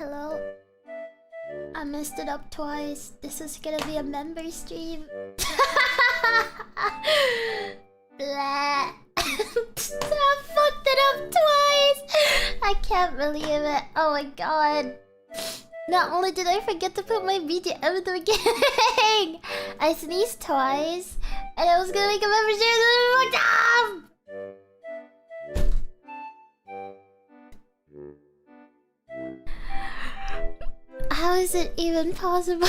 Hello. I messed it up twice. This is gonna be a member stream. Bleh. I fucked it up twice. I can't believe it. Oh my god. Not only did I forget to put my BGM at the beginning, I sneezed twice, and I was gonna make a member stream and then I How is it even possible?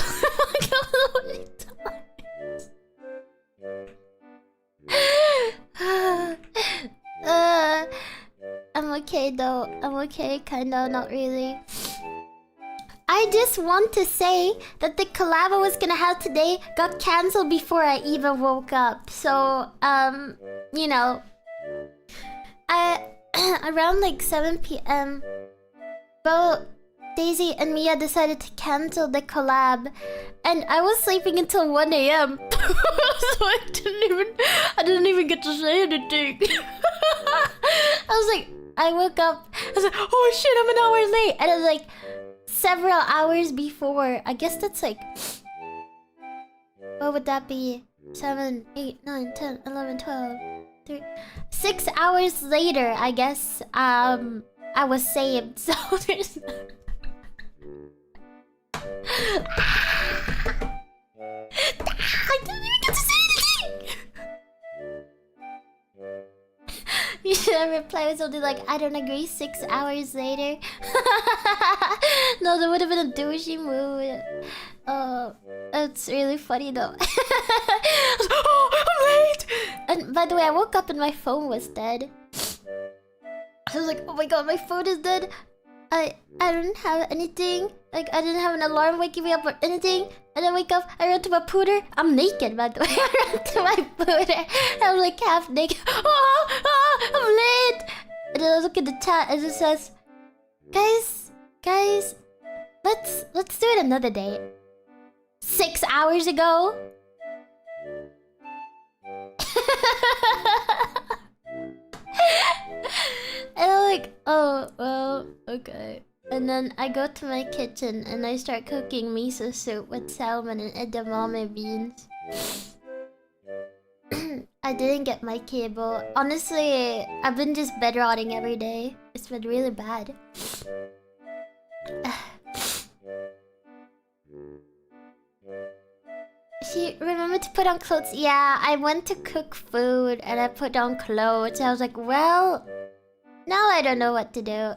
I'm okay though. I'm okay, kinda, not really. I just want to say that the collab I was gonna have today got cancelled before I even woke up. So, you know, around like 7 p.m. both Daisy and Mia decided to cancel the collab, and I was sleeping until 1 a.m. So I didn't even get to say anything. I was like, I woke up, I was like, oh shit, I'm an hour late, and it was like several hours before. I guess that's like, what would that be? 7, 8, 9, 10, 11, 12, 3, 6 hours later, I guess. I was saved. So there's. I didn't even get to say anything. You should have replied with something like, I don't agree, 6 hours later. No, that would have been a douchey move. Oh, it's really funny though. Oh, I'm late! And by the way, I woke up and my phone was dead. I was like, oh my god, my phone is dead. I didn't have anything. Like, I didn't have an alarm waking me up or anything. And I wake up, I run to my pooter. I'm naked, by the way. I run to my pooter. I'm like half naked. Oh, I'm late. And then I look at the chat and it says, guys, let's do it another day. 6 hours ago. And I'm like, oh, well, okay. And then I go to my kitchen and I start cooking miso soup with salmon and edamame beans. I didn't get my cable. Honestly, I've been just bed rotting every day. It's been really bad. She remembered to put on clothes. Yeah, I went to cook food and I put on clothes. I was like, well, now I don't know what to do.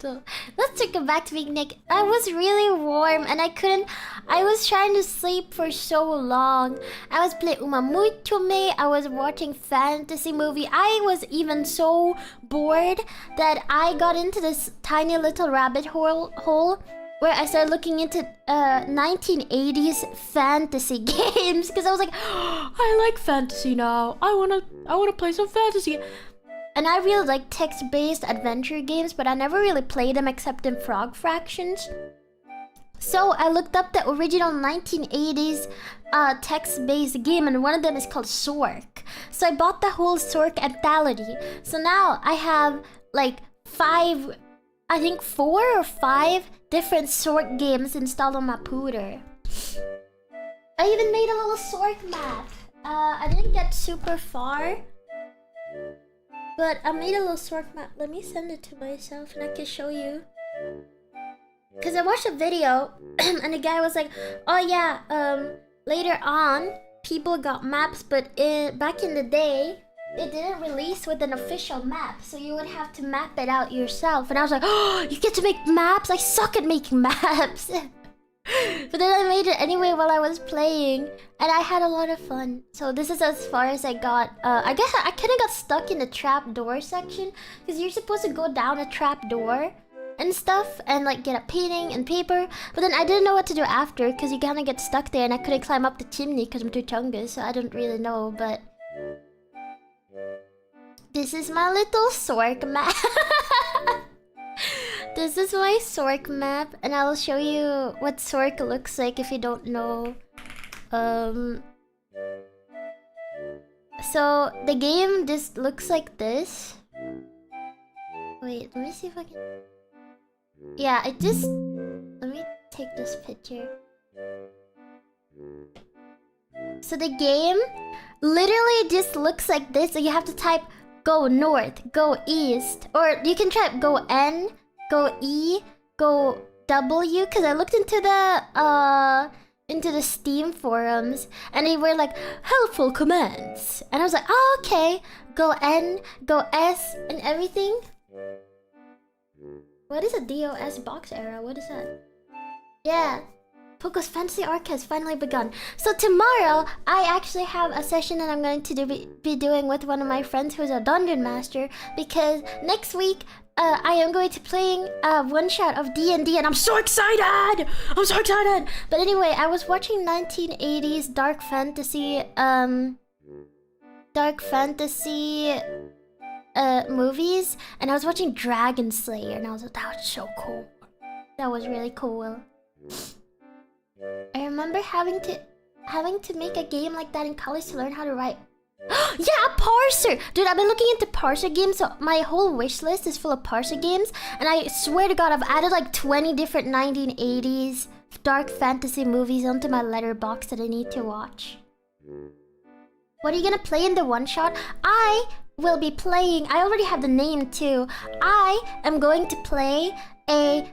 So let's take it back to being naked. I was really warm and I was trying to sleep for so long. I was playing Uma Muito Me. I was watching fantasy movie. I was even so bored that I got into this tiny little rabbit hole where I started looking into 1980s fantasy games because I was like, oh, I like fantasy now. I wanna play some fantasy. And I really like text-based adventure games, but I never really played them except in Frog Fractions. So I looked up the original 1980s text-based game, and one of them is called Zork. So I bought the whole Zork anthology. So now I have like 4 or 5 different Zork games installed on my pooter. I even made a little Zork map. I didn't get super far, but I made a little Zork map. Let me send it to myself and I can show you. Cause I watched a video and the guy was like, oh yeah, later on people got maps, but back in the day it didn't release with an official map, so you would have to map it out yourself. And I was like, oh, you get to make maps? I suck at making maps. But then I made it anyway while I was playing, and I had a lot of fun. So this is as far as I got. I guess I kind of got stuck in the trap door section, because you're supposed to go down a trap door and stuff, and like get a painting and paper. But then I didn't know what to do after, because you kind of get stuck there, and I couldn't climb up the chimney because I'm too chungus, so I didn't really know. But this is my little Zork map. This is my Zork map, and I'll show you what Zork looks like if you don't know. So the game just looks like this. Wait, let me see if I can... Yeah, I just... Let me take this picture. So the game literally just looks like this. So you have to type go north, go east. Or you can type go N, go E, go W. Because I looked into the Steam forums and they were like helpful commands. And I was like, oh, okay. Go N, go S and everything. What is a DOS box era? What is that? Yeah. Poko's Fantasy Arc has finally begun. So tomorrow, I actually have a session that I'm going to be doing with one of my friends who's a dungeon master. Because next week, I am going to playing a one-shot of D&D and I'm so excited! I'm so excited! But anyway, I was watching 1980s dark fantasy movies. And I was watching Dragon Slayer and I was like, that was so cool. That was really cool. I remember having to make a game like that in college to learn how to write. Yeah, a parser! Dude, I've been looking into parser games, so my whole wish list is full of parser games. And I swear to God, I've added like 20 different 1980s dark fantasy movies onto my letterbox that I need to watch. What are you gonna play in the one-shot? I will be playing... I already have the name too. I am going to play a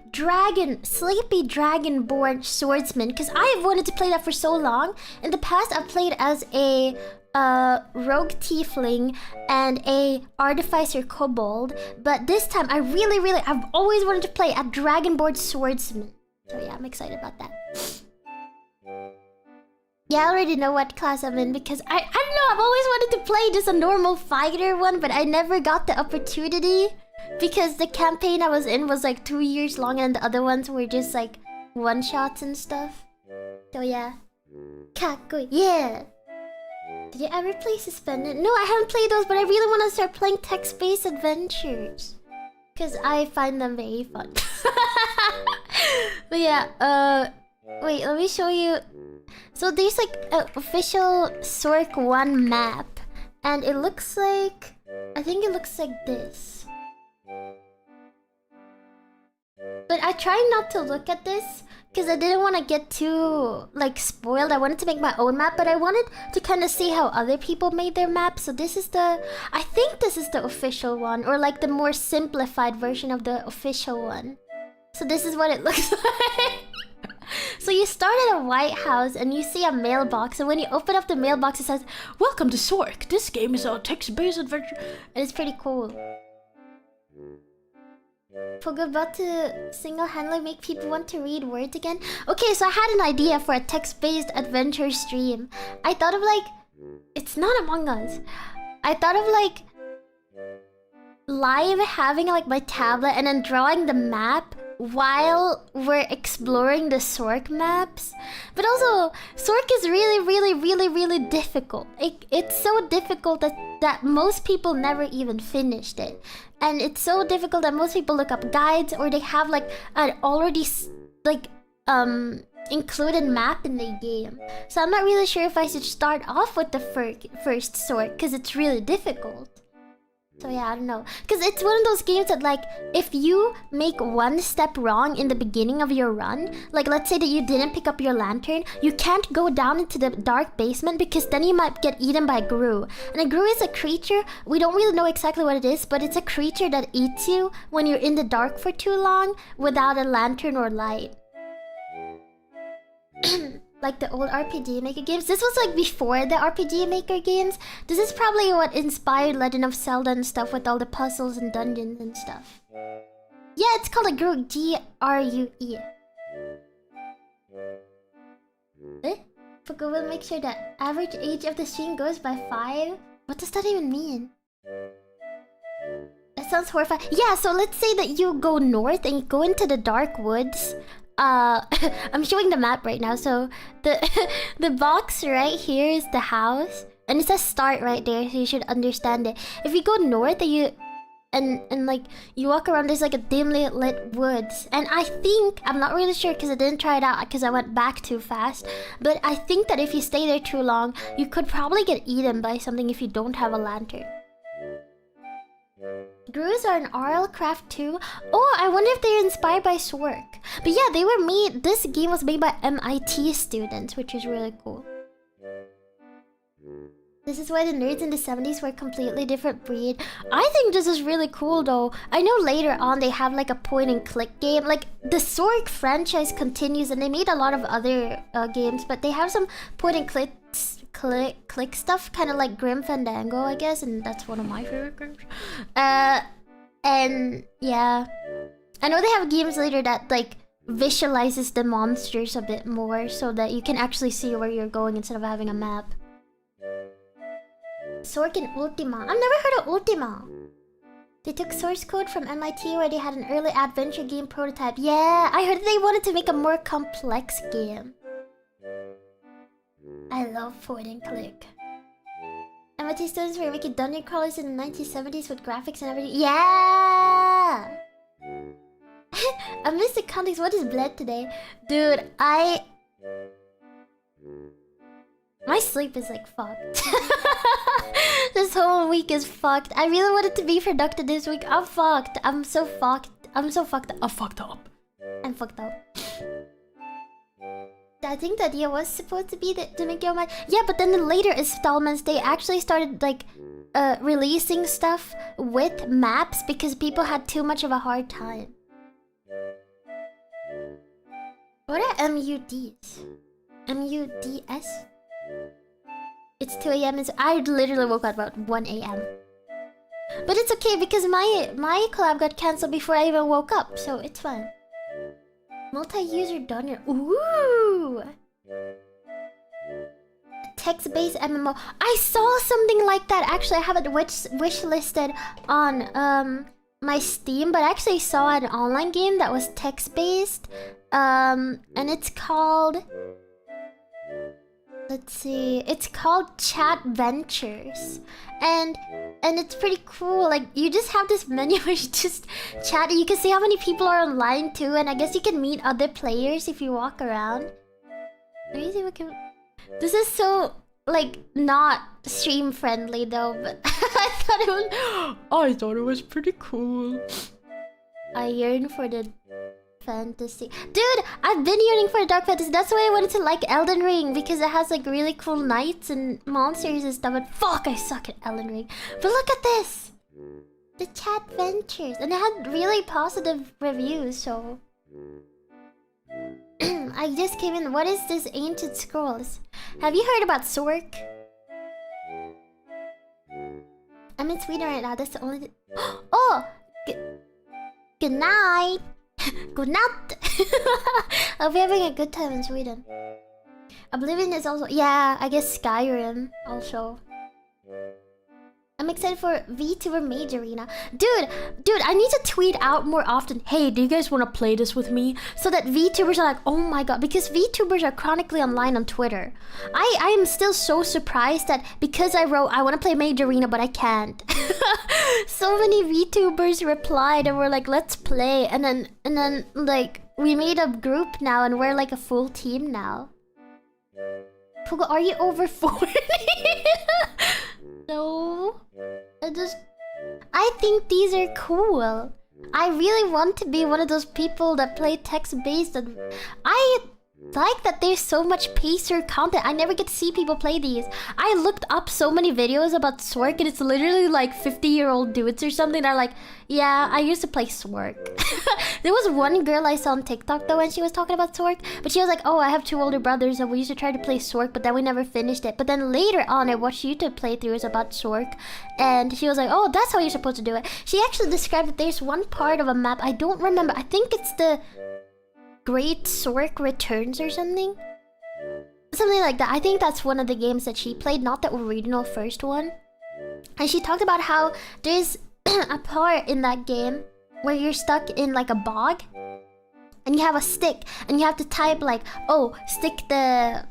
sleepy dragonborn swordsman, because I have wanted to play that for so long. In the past, I've played as a rogue tiefling and a artificer kobold, but this time I've always wanted to play a dragonborn swordsman. So yeah, I'm excited about that. Yeah, I already know what class I'm in because I don't know, I've always wanted to play just a normal fighter one, but I never got the opportunity. Because the campaign I was in was like 2 years long and the other ones were just like one-shots and stuff. So yeah. Kakko, yeah! Did you ever play Suspended? No, I haven't played those, but I really want to start playing text-based adventures. Because I find them very fun. But yeah, wait, let me show you. So there's like an official Zork 1 map. And it looks like... I think it looks like this. But I tried not to look at this because I didn't want to get too like spoiled. I wanted to make my own map, but I wanted to kind of see how other people made their maps. So this is I think this is the official one, or like the more simplified version of the official one. So this is what it looks like. So you start at a White House and you see a mailbox, and when you open up the mailbox it says, "Welcome to Zork. This game is a text-based adventure." And it's pretty cool. Poko about to single-handedly make people want to read words again. Okay, so I had an idea for a text-based adventure stream. I thought of like... It's not Among Us. I thought of like... live having like my tablet and then drawing the map while we're exploring the Zork maps. But also, Zork is really difficult. It's so difficult that most people never even finished it. And it's so difficult that most people look up guides or they have like an already like included map in the game. So I'm not really sure if I should start off with the first Zork because it's really difficult. So yeah, I don't know. Because it's one of those games that like, if you make one step wrong in the beginning of your run, like let's say that you didn't pick up your lantern, you can't go down into the dark basement because then you might get eaten by Gru. And a Gru is a creature, we don't really know exactly what it is, but it's a creature that eats you when you're in the dark for too long without a lantern or light. Like the old RPG Maker games. This was like before the RPG Maker games. This is probably what inspired Legend of Zelda and stuff with all the puzzles and dungeons and stuff. Yeah, it's called a Grue. G-R-U-E. Eh? Poko will make sure that average age of the stream goes by 5. What does that even mean? That sounds horrifying. Yeah, so let's say that you go north and you go into the dark woods. I'm showing the map right now. So the box right here is the house, and it says start right there, so you should understand it. If you go north and you like you walk around, there's like a dimly lit woods, and I think, I'm not really sure because I didn't try it out because I went back too fast, but I think that if you stay there too long, you could probably get eaten by something if you don't have a lantern. Grooves are an RL craft too. Oh, I wonder if they're inspired by Zork. But yeah, they were made. This game was made by MIT students, which is really cool. This is why the nerds in the 70s were a completely different breed. I think this is really cool though. I know later on they have like a point and click game. Like the Zork franchise continues and they made a lot of other games, but they have some point and click stuff, kind of like Grim Fandango, I guess, and that's one of my favorite games. And yeah, I know they have games later that like visualizes the monsters a bit more so that you can actually see where you're going instead of having a map. Zork and Ultima. I've never heard of Ultima. They took source code from MIT where they had an early adventure game prototype. Yeah, I heard they wanted to make a more complex game. I love point and click. MIT students were making dungeon crawlers in the 1970s with graphics and everything. Yeah! I missed the context. What is bled today? Dude, my sleep is like fucked. This whole week is fucked. I really wanted to be productive this week. I'm fucked. I'm so fucked. I'm fucked up. I'm fucked up. I think the idea was supposed to be to make your mind. Yeah, but then in later installments, they actually started like releasing stuff with maps because people had too much of a hard time. What are MUDs? MUDs? It's 2 AM. I literally woke up about 1 AM. But it's okay because my collab got cancelled before I even woke up, so it's fine. Multi-user donor. Ooh! Text-based MMO. I saw something like that. Actually, I have it wish listed on my Steam, but I actually saw an online game that was text-based. And it's called... Let's see. It's called Chat Ventures. And it's pretty cool. Like, you just have this menu where you just chat. You can see how many people are online too. And I guess you can meet other players if you walk around. Let me see what can... This is so, like, not stream friendly though. But I thought it was pretty cool. I yearn for the... fantasy. Dude, I've been yearning for a dark fantasy. That's why I wanted to like Elden Ring, because it has like really cool knights and monsters and stuff. But fuck, I suck at Elden Ring. But look at this! The Chat Ventures. And it had really positive reviews, so... I just came in. What is this Ancient Scrolls? Have you heard about Zork? I'm in Sweden right now. That's the only... Oh! Good night! Good night! I'll be having a good time in Sweden. Oblivion is also... Yeah, I guess Skyrim also. I'm excited for VTuber Mage Arena. Dude, I need to tweet out more often. Hey, do you guys want to play this with me? So that VTubers are like, oh my god. Because VTubers are chronically online on Twitter. I am still so surprised that because I wrote, I want to play Mage Arena, but I can't. So many VTubers replied and were like, let's play. And then like, we made a group now and we're like a full team now. Poko, are you over 40? No. I think these are cool. I really want to be one of those people that play text-based, and I like that there's so much pacer content. I never get to see people play these. I looked up so many videos about Zork and it's literally like 50-year-old dudes or something that are like, yeah, I used to play Zork. There was one girl I saw on TikTok though, and she was talking about Zork, but she was like, oh, I have 2 older brothers and we used to try to play Zork, but then we never finished it. But then later on I watched YouTube playthroughs about Zork, and she was like, oh, that's how you're supposed to do it. She actually described that there's one part of a map, I don't remember, I think it's the Great Zork Returns or something? Something like that. I think that's one of the games that she played, not the original first one. And she talked about how there's a part in that game where you're stuck in like a bog and you have a stick and you have to type like, oh, stick the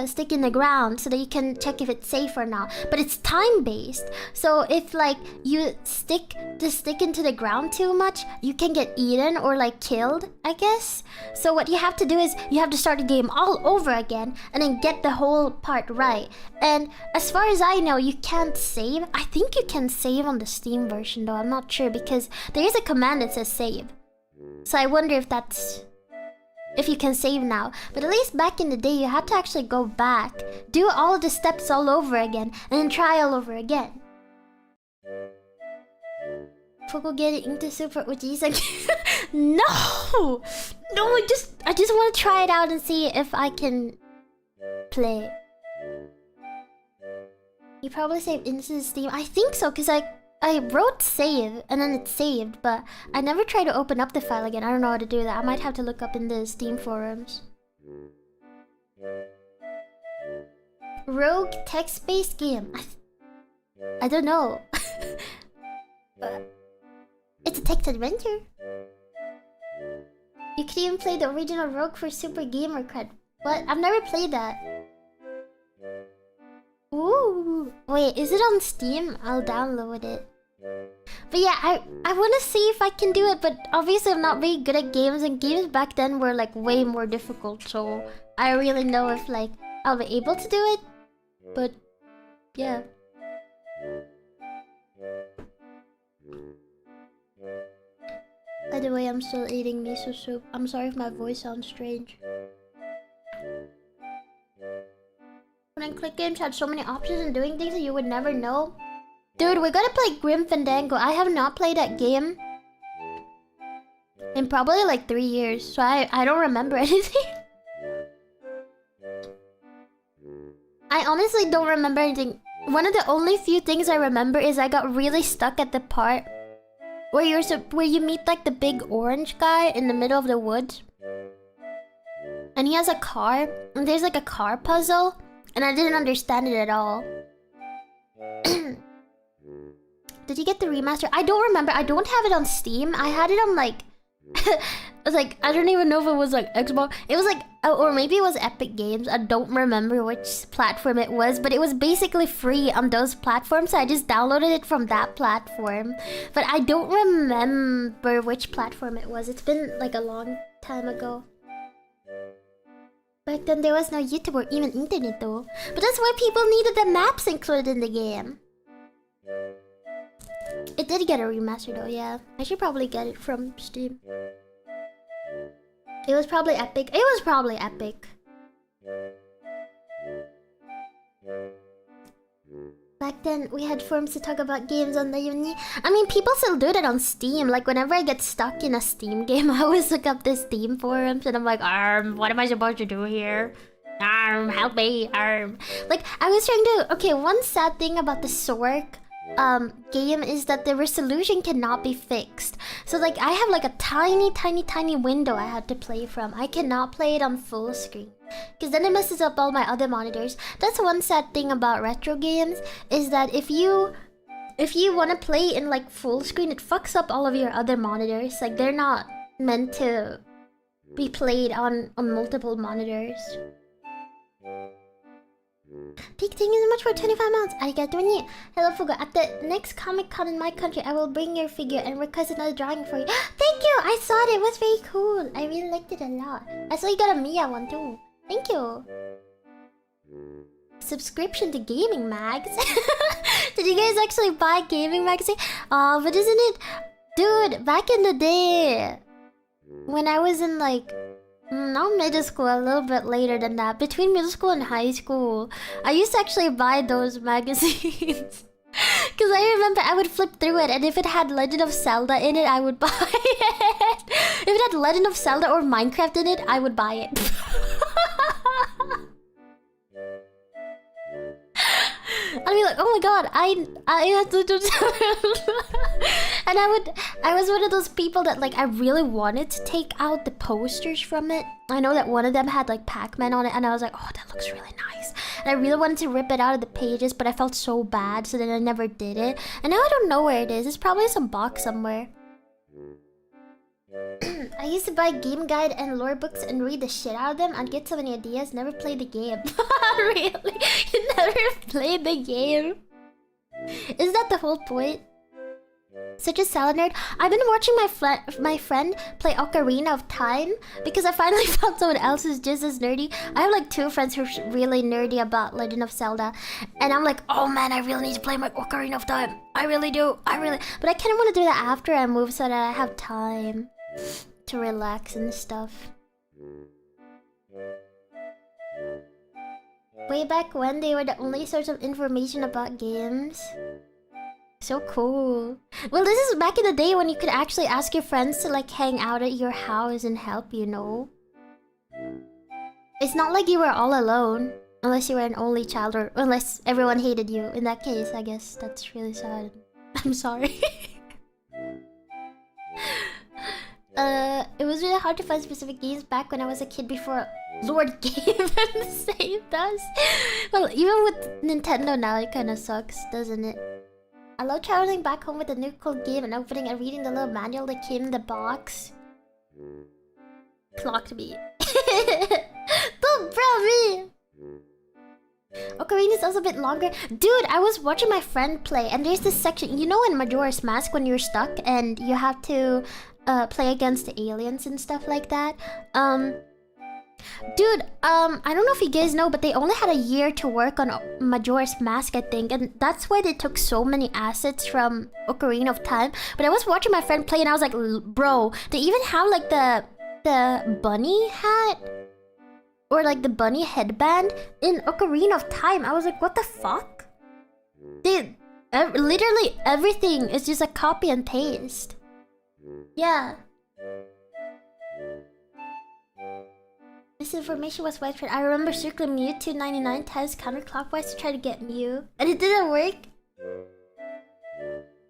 stick in the ground so that you can check if it's safe or not. But it's time-based. So if like you stick the stick into the ground too much, you can get eaten or like killed, I guess. So what you have to do is you have to start the game all over again and then get the whole part right. And as far as I know, you can't save. I think you can save on the Steam version though. I'm not sure because there is a command that says save. So I wonder if that's... if you can save now. But at least back in the day, you had to actually go back, do all the steps all over again, and then try all over again. Poko get into Super Uchi's again. No! No, I just want to try it out and see if I can play. You probably saved into Steam. I think so, because I wrote save and then it saved, but I never tried to open up the file again. I don't know how to do that. I might have to look up in the Steam forums. Rogue text-based game. I don't know. It's a text adventure. You could even play the original Rogue for Super Gamer Cred. What? I've never played that. Ooh. Wait, is it on Steam? I'll download it. But yeah, I want to see if I can do it, but obviously I'm not very good at games, and games back then were like way more difficult, so I don't really know if like I'll be able to do it. But yeah. By the way, I'm still eating miso soup. I'm sorry if my voice sounds strange. When I click games had so many options and doing things that you would never know. Dude, we gotta play Grim Fandango. I have not played that game in probably like 3 years, so I don't remember anything. I honestly don't remember anything. One of the only few things I remember is I got really stuck at the part where you meet like the big orange guy in the middle of the woods. And he has a car, and there's like a car puzzle, and I didn't understand it at all. Did you get the remaster? I don't remember. I don't have it on Steam. I had it on like... it was like... I don't even know if it was like Xbox. It was like... or maybe it was Epic Games. I don't remember which platform it was. But it was basically free on those platforms. So I just downloaded it from that platform. But I don't remember which platform it was. It's been like a long time ago. Back then there was no YouTube or even internet though. But that's why people needed the maps included in the game. It did get a remaster though, yeah. I should probably get it from Steam. It was probably Epic. It was probably Epic. Back then, we had forums to talk about games on the uni. I mean, people still do that on Steam. Like, whenever I get stuck in a Steam game, I always look up the Steam forums and I'm like, what am I supposed to do here? Help me, Like, I was trying to... Okay, one sad thing about the Zork game is that the resolution cannot be fixed. So like I have like a tiny window I had to play from. I cannot play it on full screen because then it messes up all my other monitors. That's one sad thing about retro games, is that if you want to play in like full screen, it fucks up all of your other monitors. Like they're not meant to be played on multiple monitors. Pig, thank you so much for 25 months. Arigato ni. Hello, Fuga. At the next Comic Con in my country, I will bring your figure and request another drawing for you. Thank you! I saw it. It was very cool. I really liked it a lot. I saw you got a Mia one too. Thank you. Subscription to gaming mags. Did you guys actually buy gaming magazine? Oh, but isn't it... Dude, back in the day, when I was in like... not middle school, a little bit later than that. Between middle school and high school, I used to actually buy those magazines. Because I remember I would flip through it, and if it had Legend of Zelda in it, I would buy it. If it had Legend of Zelda or Minecraft in it, I would buy it. I'd be like, oh my god, I had to do and I was one of those people that like I really wanted to take out the posters from it. I know that one of them had like Pac-Man on it, and I was like, oh, that looks really nice. And I really wanted to rip it out of the pages, but I felt so bad, so then I never did it. And now I don't know where it is. It's probably in some box somewhere. I I used to buy game guide and lore books and read the shit out of them. I'd get so many ideas, never played the game. Really? You never played the game? Is that the whole point? Such a salad nerd. I've been watching my friend play Ocarina of Time because I finally found someone else who's just as nerdy. I have like 2 friends who are really nerdy about Legend of Zelda, and I'm like, oh man, I really need to play my Ocarina of Time. I really do. But I kind of want to do that after I move so that I have time to relax and stuff. Way back when, they were the only source of information about games. So cool. Well, this is back in the day when you could actually ask your friends to like hang out at your house and help, you know? It's not like you were all alone. Unless you were an only child, or unless everyone hated you. In that case, I guess that's really sad. I'm sorry. It was really hard to find specific games back when I was a kid before Lord gave and saved us. Well, even with Nintendo now, it kind of sucks, doesn't it? I love traveling back home with a new cool game and opening and reading the little manual that came in the box. Clocked me. Don't bro me! Ocarina is also a bit longer. Dude, I was watching my friend play and there's this section, you know in Majora's Mask when you're stuck and you have to play against the aliens and stuff like that? Dude, I don't know if you guys know, but they only had a year to work on Majora's Mask, I think, and that's why they took so many assets from Ocarina of Time. But I was watching my friend play and I was like, bro, they even have like the bunny hat or like the bunny headband in Ocarina of Time. I was like, what the fuck? Dude, literally everything is just a copy and paste. Yeah. This information was widespread. I remember circling Mewtwo 99 times counterclockwise to try to get Mew, and it didn't work.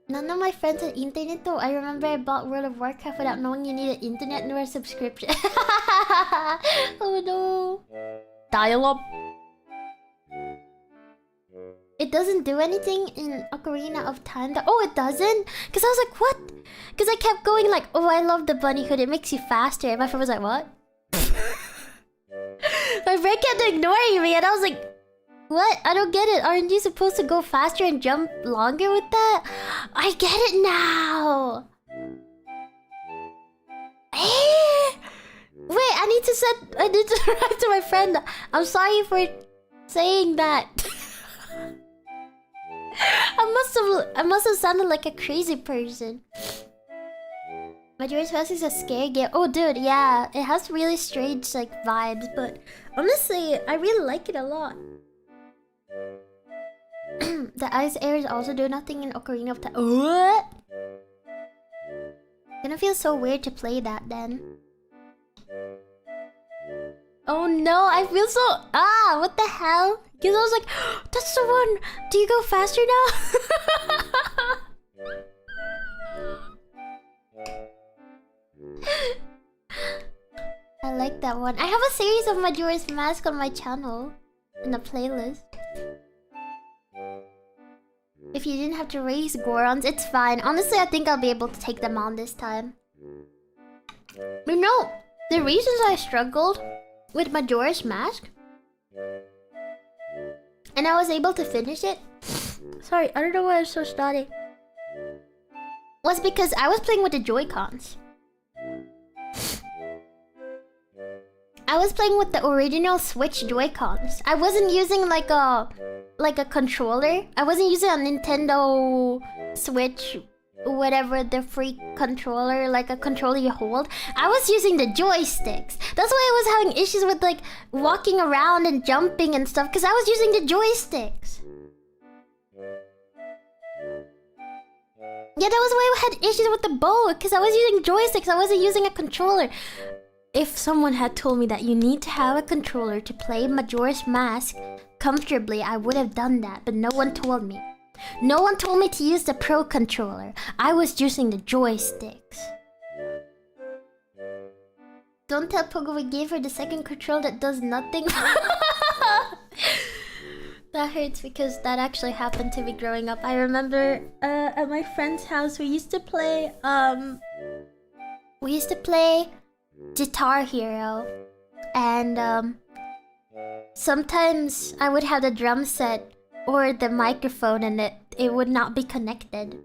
None of my friends had internet though. I remember I bought World of Warcraft without knowing you needed internet nor a subscription. Oh no. Dial-up. It doesn't do anything in Ocarina of Time. Oh, it doesn't? Because I was like, what? Because I kept going like, oh, I love the bunny hood. It makes you faster. And my friend was like, what? My friend kept ignoring me and I was like, what? I don't get it. Aren't you supposed to go faster and jump longer with that? I get it now. Wait, I need to write to my friend. I'm sorry for saying that. I must have sounded like a crazy person. Majora's Mask is a scary game. Oh dude, yeah. It has really strange like vibes, but honestly, I really like it a lot. The ice airs also do nothing in Ocarina of Time. What? Gonna feel so weird to play that then. Oh no, I feel so... what the hell? Because I was like, that's the one! Do you go faster now? I like that one. I have a series of Majora's Mask on my channel. In a playlist. If you didn't have to raise Gorons, it's fine. Honestly, I think I'll be able to take them on this time. You know, the reasons I struggled with Majora's Mask and I was able to finish it. Sorry, I don't know why I'm so snotty. Was because I was playing with the Joy-Cons. I was playing with the original Switch Joy-Cons. I wasn't using like a controller. I wasn't using a Nintendo Switch, whatever, the free controller, like a controller you hold. I was using the joysticks. That's why I was having issues with like walking around and jumping and stuff, because I was using the joysticks. Yeah, that was why I had issues with the bow, because I was using joysticks. I wasn't using a controller. If someone had told me that you need to have a controller to play Majora's Mask comfortably, I would have done that, but no one told me. No one told me to use the Pro controller. I was using the joysticks. Don't tell Poko we gave her the second controller that does nothing. That hurts because that actually happened to me growing up. I remember at my friend's house we used to play Guitar Hero. And sometimes I would have the drum set or the microphone and it would not be connected.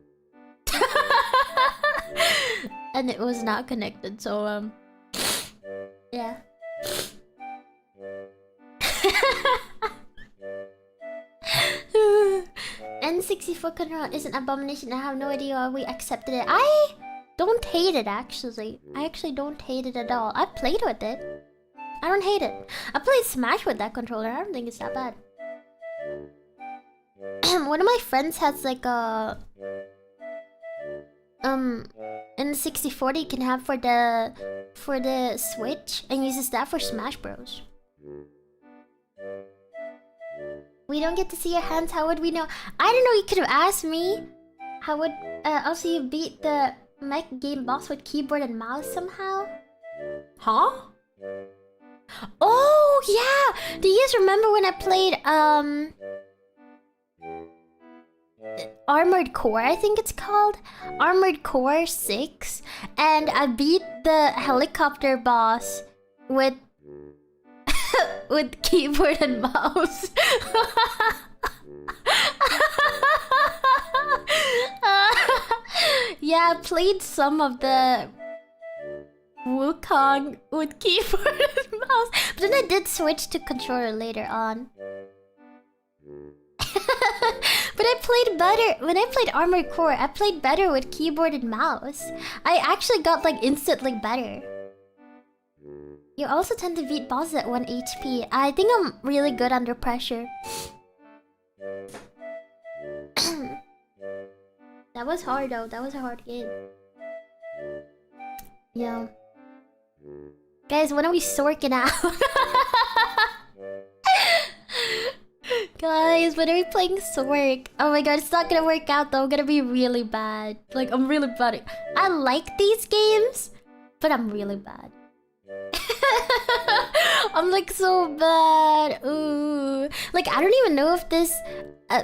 And it was not connected, so yeah. N64 controller is an abomination. I have no idea why we accepted it. I don't hate it, actually. I actually don't hate it at all. I played with it. I don't hate it. I played Smash with that controller. I don't think it's that bad. One of my friends has like a N64 you can have for the Switch and uses that for Smash Bros. We don't get to see your hands. How would we know? I don't know. You could have asked me. How would also you beat the mech game boss with keyboard and mouse somehow? Huh? Oh yeah. Do you guys remember when I played Armored Core? I think it's called Armored Core 6, and I beat the helicopter boss with with keyboard and mouse. Yeah, I played some of the Wukong with keyboard and mouse, but then I did switch to controller later on. But I played better when I played Armored Core. I played better with keyboard and mouse. I actually got like instantly better. You also tend to beat bosses at 1 HP. I think I'm really good under pressure. That was hard though. That was a hard game. Yeah. Guys, when are we sorking out? Guys, when are we playing Zork? Oh my god, it's not gonna work out though. I'm gonna be really bad. Like, I'm really bad. I like these games, but I'm really bad. I'm like so bad. Ooh. Like, I don't even know if this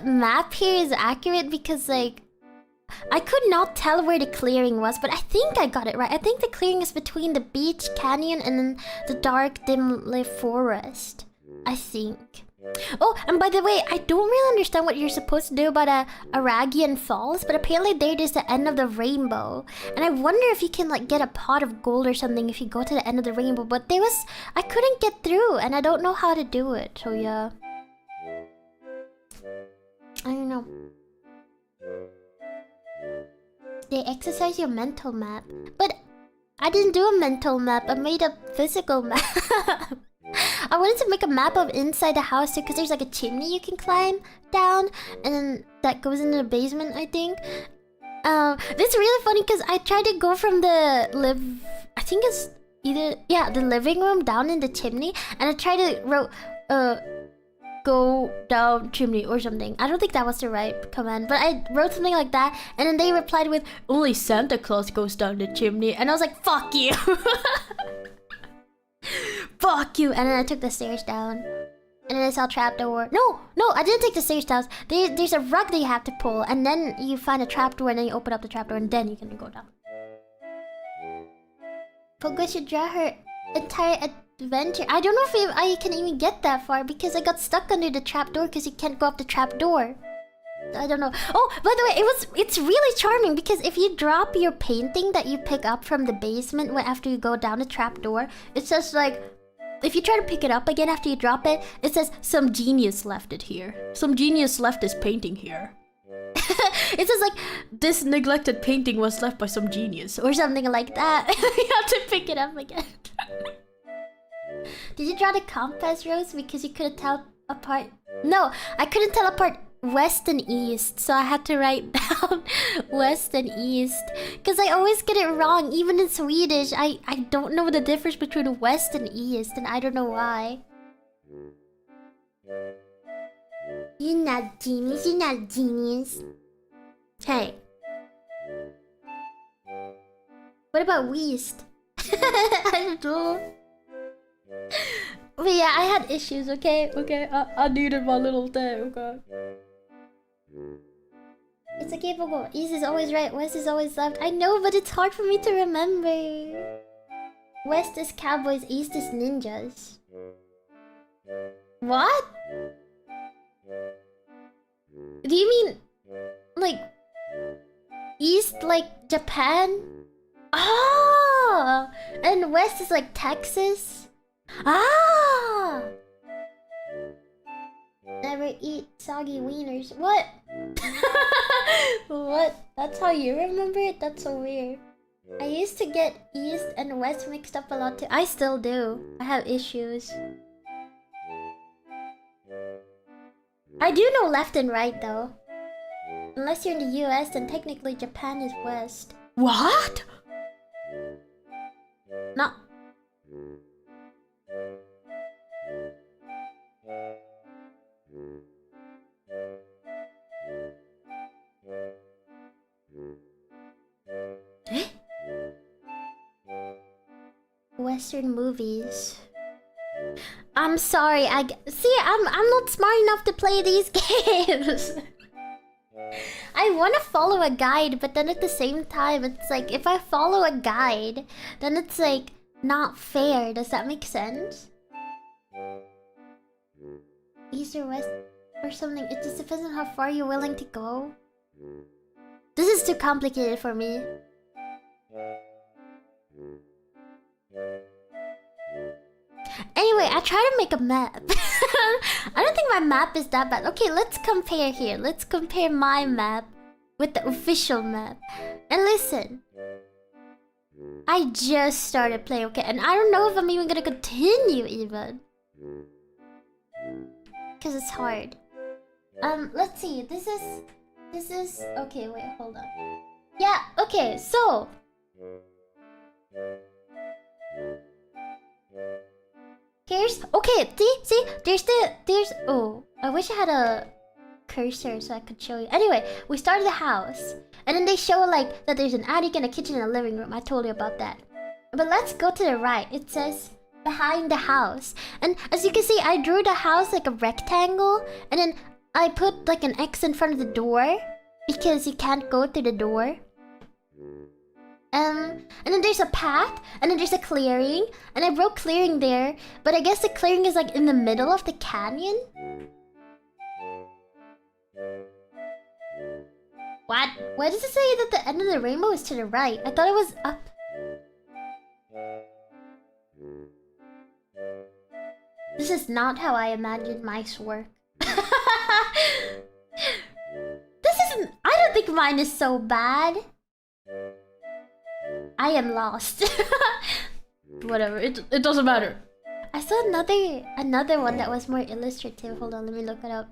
map here is accurate because like I could not tell where the clearing was, but I think I got it right. I think the clearing is between the beach, canyon, and then the dark, dim-lit forest. I think. Oh, and by the way, I don't really understand what you're supposed to do about Aragian Falls, but apparently there is the end of the rainbow. And I wonder if you can like get a pot of gold or something if you go to the end of the rainbow, but I couldn't get through and I don't know how to do it, so yeah. I don't know. They exercise your mental map, but I didn't do a mental map, I made a physical map. I wanted to make a map of inside the house too, because there's like a chimney you can climb down, and then that goes into the basement, I think. This is really funny because I tried to go from the I think it's either, yeah, the living room down in the chimney, and I tried to go down chimney or something. I don't think that was the right command, but I wrote something like that, and then they replied with, only Santa Claus goes down the chimney, and I was like, fuck you. Fuck you. And then I took the stairs down, and then I saw a trapdoor. No, I didn't take the stairs down. There's a rug that you have to pull, and then you find a trapdoor, and then you open up the trapdoor, and then you can go down. Poko should draw her entire adventure. I don't know if I can even get that far because I got stuck under the trapdoor because you can't go up the trapdoor. I don't know. Oh, by the way, it's really charming because if you drop your painting that you pick up from the basement after you go down the trapdoor, it says like, if you try to pick it up again after you drop it, it says some genius left it here. Some genius left this painting here. It says like, this neglected painting was left by some genius or something like that. You have to pick it up again. Did you draw the compass, Rose? Because you couldn't tell apart. No, I couldn't tell apart west and east, so I had to write down west and east because I always get it wrong. Even in Swedish, I don't know the difference between west and east, and I don't know why. You're not genius. You're not genius. Hey, what about west? I don't know. But yeah, I had issues. Okay, I needed my little thing. Okay. It's okay, Poko. East is always right, west is always left. I know, but it's hard for me to remember. West is cowboys, east is ninjas. What? Do you mean like east like Japan? Ah, and west is like Texas. Ah, never eat soggy wieners. What? What? That's how you remember it? That's so weird. I used to get east and west mixed up a lot too. I still do. I have issues. I do know left and right though. Unless you're in the US, then technically Japan is west. What? No. Eh? Western movies. I'm sorry. See. I'm not smart enough to play these games. I want to follow a guide, but then at the same time, it's like if I follow a guide, then it's like not fair. Does that make sense? East or west or something. It just depends on how far you're willing to go. This is too complicated for me. Anyway, I try to make a map. I don't think my map is that bad. Okay, let's compare here. Let's compare my map with the official map. And listen. I just started playing, okay? And I don't know if I'm even gonna continue even. Because it's hard. Let's see. This is... Okay, wait, hold on. Yeah, okay, so... Here's... Okay, see? There's... Oh, I wish I had a cursor so I could show you. Anyway, we started the house. And then they show, like, that there's an attic and a kitchen and a living room. I told you about that. But let's go to the right. It says... behind the house. And as you can see, I drew the house like a rectangle. And then I put, like, an X in front of the door. Because you can't go through the door. And then there's a path, and then there's a clearing, and I wrote clearing there, but I guess the clearing is like in the middle of the canyon? What? Why does it say that the end of the rainbow is to the right? I thought it was up. This is not how I imagined mice work. This isn't... I don't think mine is so bad. I am lost. Whatever, it doesn't matter. I saw another one that was more illustrative. Hold on, let me look it up.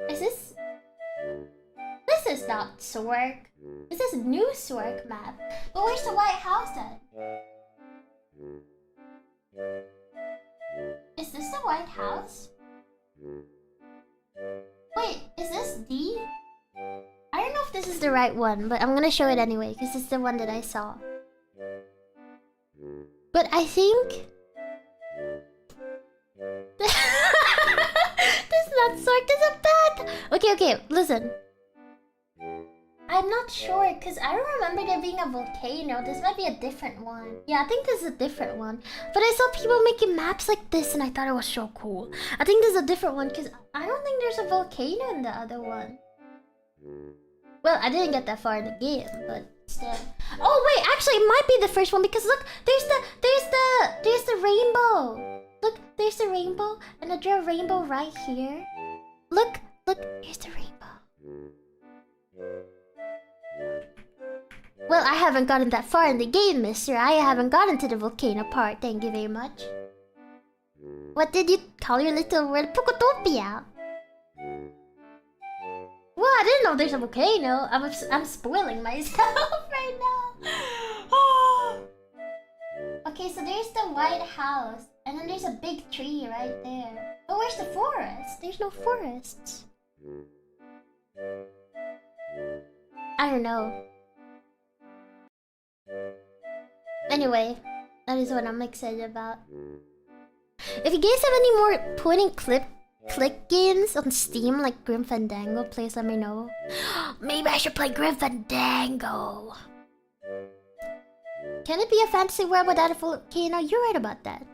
Is this... This is not Zork. This is new Zork map. But where's the White House at? Is this the White House? Wait, is this D? I don't know if this is the right one, but I'm gonna show it anyway, because it's the one that I saw. But I think... This is not Zork, this is a bat! Okay, listen. I'm not sure, because I don't remember there being a volcano. This might be a different one. Yeah, I think this is a different one. But I saw people making maps like this, and I thought it was so cool. I think this is a different one, because I don't think there's a volcano in the other one. Well, I didn't get that far in the game, but still. Oh, wait, actually, it might be the first one, because look, there's the rainbow. Look, there's the rainbow, and I drew a rainbow right here. Look, here's the rainbow. Well, I haven't gotten that far in the game, mister. I haven't gotten to the volcano part. Thank you very much. What did you call your little world? Pokotopia. Well, I didn't know there's a volcano. I'm spoiling myself right now. Okay, so there's the White House. And then there's a big tree right there. But where's the forest? There's no forests. I don't know. Anyway, that is what I'm excited about. If you guys have any more point and click click games on Steam like Grim Fandango, please let me know. Maybe I should play Grim Fandango. Can it be a fantasy world without a volcano? You're right about that.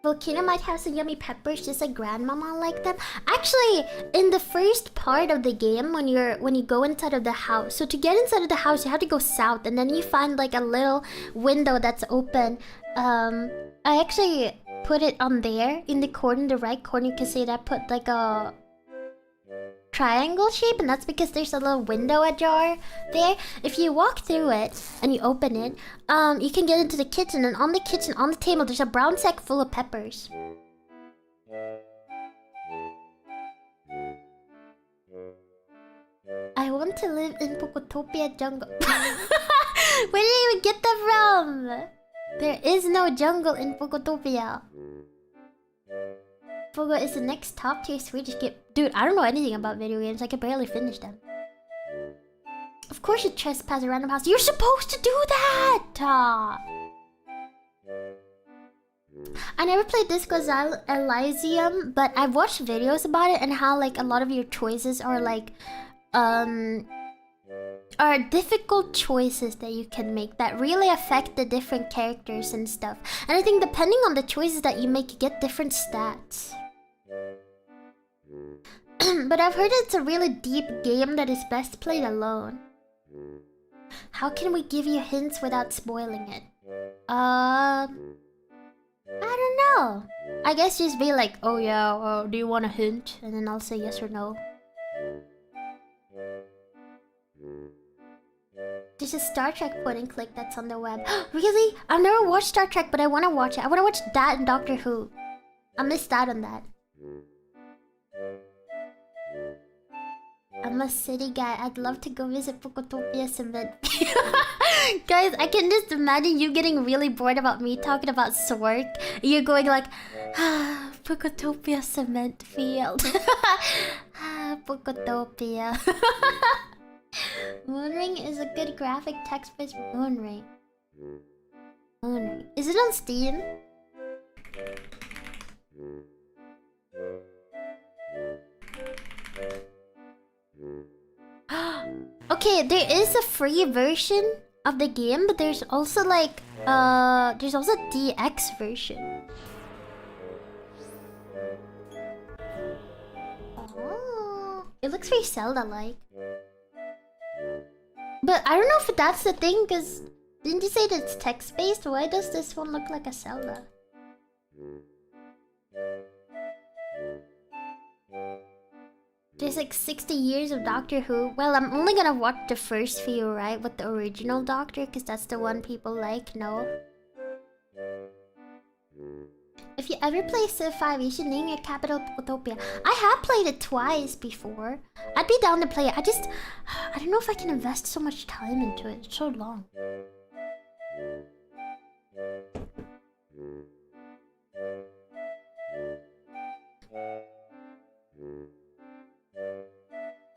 Volcano might have some yummy peppers, just like grandmama like them. Actually, in the first part of the game, when you go inside of the house, so to get inside of the house, you have to go south, and then you find like a little window that's open. I actually put it on there in the corner, the right corner. You can see that I put like a triangle shape, and that's because there's a little window ajar there. If you walk through it and you open it, you can get into the kitchen, and on the kitchen, on the table, there's a brown sack full of peppers. I want to live in Pokotopia jungle. Where did you even get that from? There is no jungle in Pokotopia. Poko is the next top tier Swedish game. Dude, I don't know anything about video games. I can barely finish them. Of course you trespass a random house. You're supposed to do that! I never played Disco Elysium, but I've watched videos about it and how like a lot of your choices are like are difficult choices that you can make that really affect the different characters and stuff. And I think depending on the choices that you make, you get different stats. But I've heard it's a really deep game that is best played alone. How can we give you hints without spoiling it? I don't know. I guess just be like, oh yeah, do you want a hint? And then I'll say yes or no. There's a Star Trek point and click that's on the web. Really? I've never watched Star Trek, but I want to watch it. I want to watch that and Doctor Who. I missed out on that. I'm a city guy. I'd love to go visit Pokotopia Cement. Guys, I can just imagine you getting really bored about me talking about Zork. You're going like, Pokotopia Cement Field. Pokotopia. Moonring is a good graphic text-based Moonring. Moonring. Is it on Steam? Okay, there is a free version of the game, but there's also like there's also a DX version. Oh, it looks very Zelda-like. But I don't know if that's the thing, because didn't you say that it's text-based? Why does this one look like a Zelda? There's like 60 years of Doctor Who. Well, I'm only gonna watch the first few, right? With the original Doctor, because that's the one people like, no? If you ever play Civ 5, you should name your capital Pokotopia. I have played it twice before. I'd be down to play it. I don't know if I can invest so much time into it. It's so long.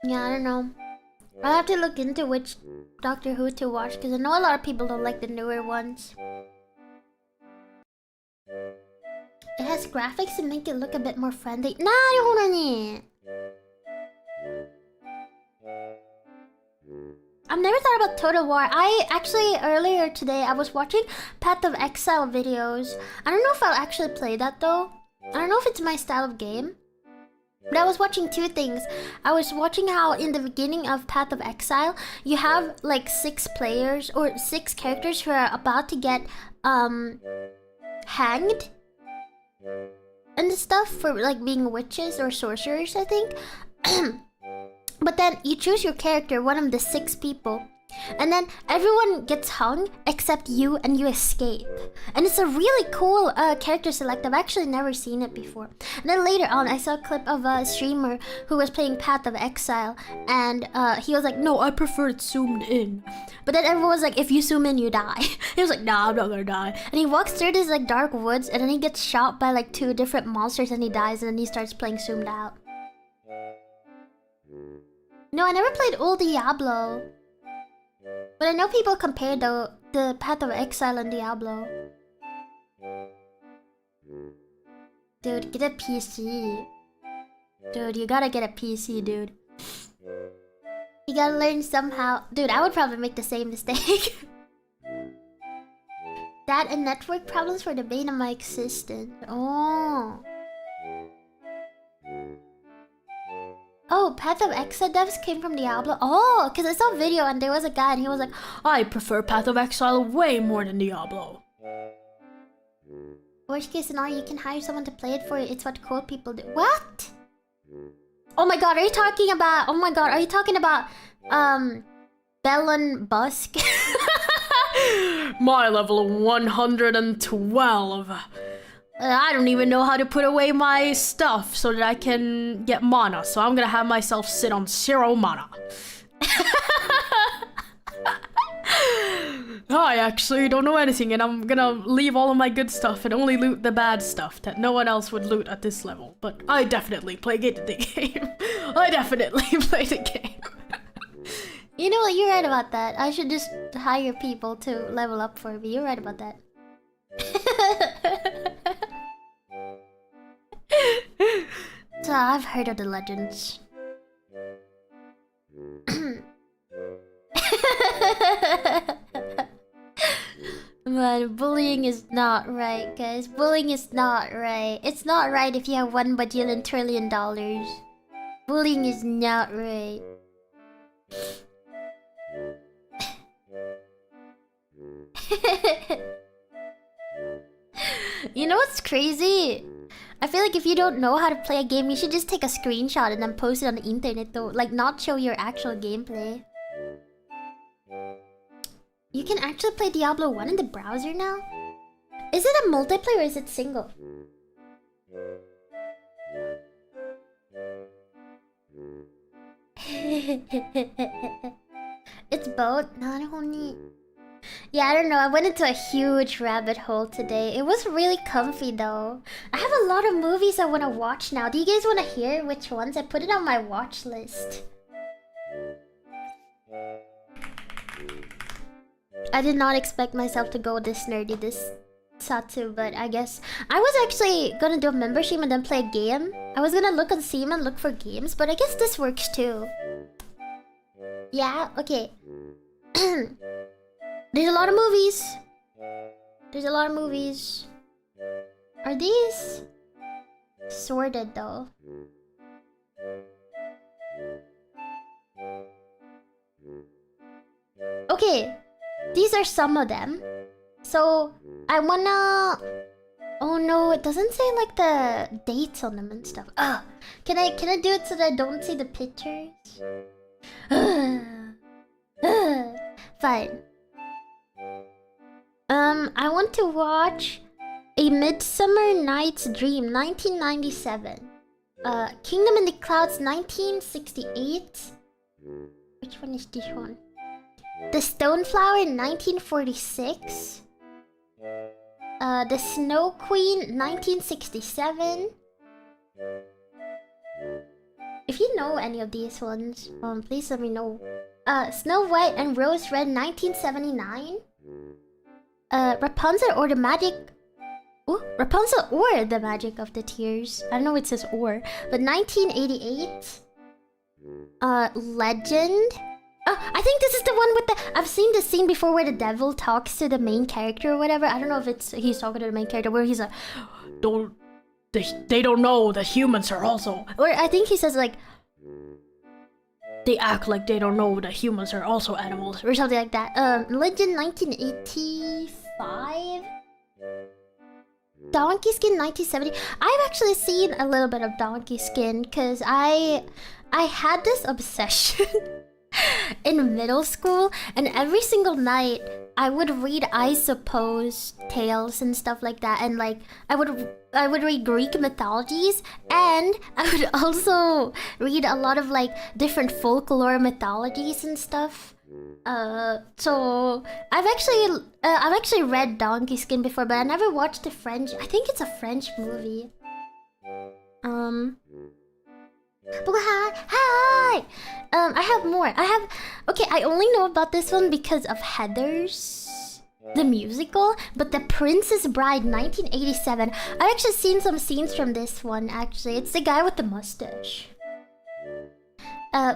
Yeah, I don't know. I'll have to look into which Doctor Who to watch, because I know a lot of people don't like the newer ones. It has graphics to make it look a bit more friendly. Nah, I've never thought about Total War. I actually, earlier today, I was watching Path of Exile videos. I don't know if I'll actually play that though. I don't know if it's my style of game. But I was watching two things. I was watching how in the beginning of Path of Exile, you have like 6 players or 6 characters who are about to get hanged and stuff for like being witches or sorcerers, I think. But then you choose your character, one of the 6 people, and then everyone gets hung except you, and you escape. And it's a really cool character select. I've actually never seen it before. And then later on, I saw a clip of a streamer who was playing Path of Exile, and he was like, no, I prefer it zoomed in. But then everyone was like, if you zoom in, you die. He was like, nah, I'm not gonna die. And he walks through this like dark woods, and then he gets shot by like 2 different monsters, and he dies, and then he starts playing zoomed out. No, I never played old Diablo. But I know people compare the Path of Exile and Diablo. Dude, get a PC. Dude, you gotta get a PC, dude. You gotta learn somehow. Dude, I would probably make the same mistake. That and network problems were the bane of my existence. Oh. Oh, Path of Exile devs came from Diablo. Oh, because I saw a video and there was a guy and he was like, I prefer Path of Exile way more than Diablo. Worst case scenario, you can hire someone to play it for you. It's what cool people do. What? Oh my god, are you talking about... Oh my god, are you talking about... Bellon Busk? My level 112. I don't even know how to put away my stuff so that I can get mana. So I'm gonna have myself sit on 0 mana. I actually don't know anything and I'm gonna leave all of my good stuff and only loot the bad stuff that no one else would loot at this level. But I definitely play the game. I definitely play the game. You know what, you're right about that. I should just hire people to level up for me. You're right about that. So I've heard of the legends. But bullying is not right, guys. Bullying is not right. It's not right if you have $1 bajillion trillion. Bullying is not right. You know what's crazy? I feel like if you don't know how to play a game, you should just take a screenshot and then post it on the internet though. Like, not show your actual gameplay. You can actually play Diablo 1 in the browser now? Is it a multiplayer or is it single? It's both. Yeah, I don't know. I went into a huge rabbit hole today. It was really comfy though. I have a lot of movies I want to watch now. Do you guys want to hear which ones? I put it on my watch list. I did not expect myself to go this nerdy, this Satsu, but I guess I was actually gonna do a membership and then play a game. I was gonna look on Steam and look for games, but I guess this works too. Yeah, okay. There's a lot of movies. There's a lot of movies. Are these sorted though? Okay, these are some of them. So I wanna... Oh no, it doesn't say like the dates on them and stuff. Can I do it so that I don't see the pictures? Fine. I want to watch A Midsummer Night's Dream, 1997. Kingdom in the Clouds, 1968. Which one is this one? The Stoneflower, 1946. The Snow Queen, 1967. If you know any of these ones, please let me know. Snow White and Rose Red, 1979. Rapunzel or the Magic... Ooh, Rapunzel or the Magic of the Tears. I don't know it says or. But 1988. Legend. I think this is the one with the... I've seen this scene before where the devil talks to the main character or whatever. I don't know if it's he's talking to the main character where he's like... They don't know that humans are also... Or I think he says like... They act like they don't know that humans are also animals. Or something like that. Legend 1985? Donkey Skin 1970. I've actually seen a little bit of Donkey Skin because I had this obsession in middle school, and every single night I would read, I suppose, tales and stuff like that, and like I would read Greek mythologies, and I would also read a lot of like different folklore mythologies and stuff. So I've actually read Donkey Skin before, but I never watched the French. I think it's a French movie. Hi! I have more. Okay, I only know about this one because of Heathers. the musical, but The Princess Bride 1987. I've actually seen some scenes from this one, actually. It's the guy with the mustache.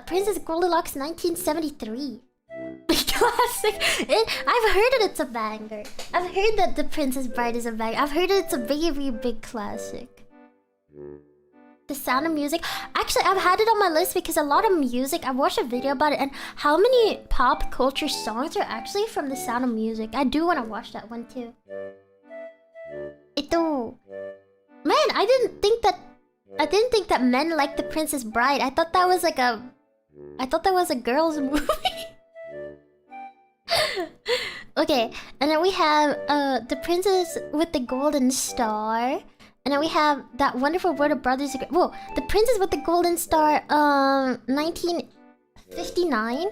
Princess Goldilocks 1973. Classic. I've heard that it's a banger. I've heard that The Princess Bride is a banger. I've heard that it's a very big classic. The Sound of Music. Actually, I've had it on my list because a lot of music. I watched a video about it, and how many pop culture songs are actually from The Sound of Music. I do want to watch that one too. Ito. Man, I didn't think that men liked The Princess Bride. I thought that was a girls' movie. Okay, and then we have The Princess with the Golden Star. And then we have That Wonderful World of Brothers Grimm. Whoa, The Princess with the Golden Star, 1959.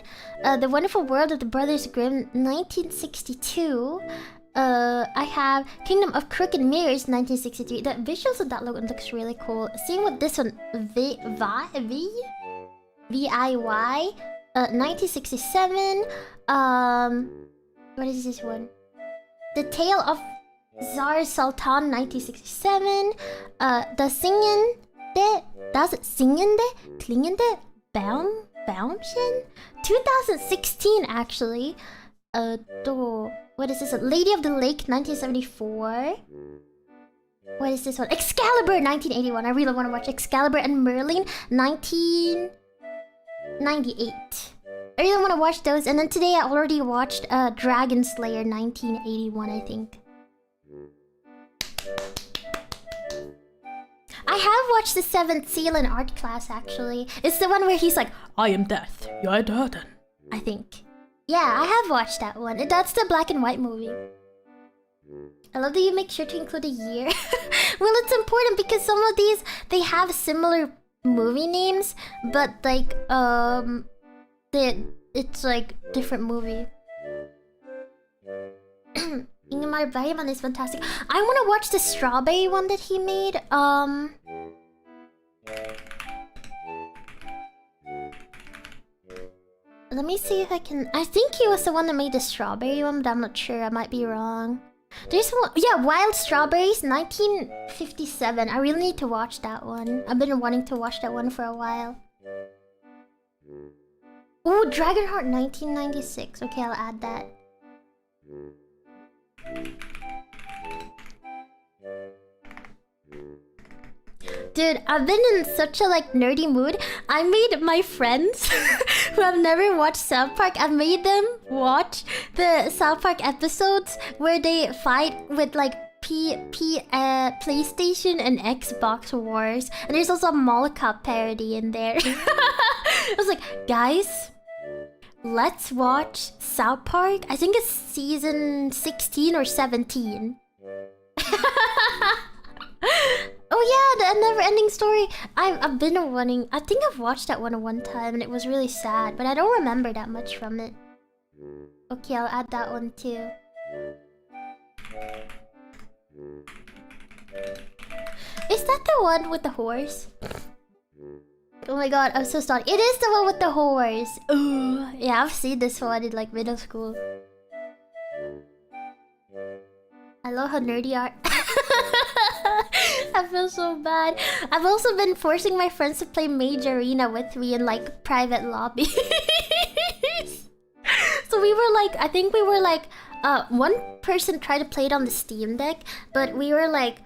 The Wonderful World of the Brothers Grimm, 1962. I have Kingdom of Crooked Mirrors, 1963. The visuals of that looks really cool. Same with this one, VIY, 1967. What is this one? The Tale of Tsar Sultan, 1967. The Klingende Baumchen? 2016, actually. What is this? Lady of the Lake, 1974. What is this one? Excalibur, 1981. I really want to watch Excalibur and Merlin, 1998. I really want to watch those. And then today I already watched Dragon Slayer, 1981, I think. I have watched The Seventh Seal in art class, actually. It's the one where he's like, I am death, you are Döden. I think. Yeah, I have watched that one. That's the black and white movie. I love that you make sure to include a year. Well, it's important because some of these, they have similar movie names, but like, it's like different movie. Ingmar Bergman is fantastic. I want to watch the strawberry one that he made. Let me see if I can... I think he was the one that made the strawberry one, but I'm not sure. I might be wrong. There's one... Yeah, Wild Strawberries, 1957. I really need to watch that one. I've been wanting to watch that one for a while. Ooh, Dragonheart, 1996. Okay, I'll add that. Dude, I've been in such a like nerdy mood. I made my friends who have never watched South Park, I made them watch the South Park episodes where they fight with like PlayStation and Xbox Wars. And there's also a Mall Cop parody in there. I was like, guys, let's watch South Park. I think it's season 16 or 17. Oh yeah, the never-ending story. I've been wanting... I think I've watched that one time and it was really sad, but I don't remember that much from it. Okay, I'll add that one too. Is that the one with the horse? Oh my god, I'm so sorry. It is the one with the horse. Ooh, yeah, I've seen this one in like middle school. I love how nerdy art. I feel so bad. I've also been forcing my friends to play Mage Arena with me in like private lobbies. So we were like, I think we were like, one person tried to play it on the Steam Deck, but we were like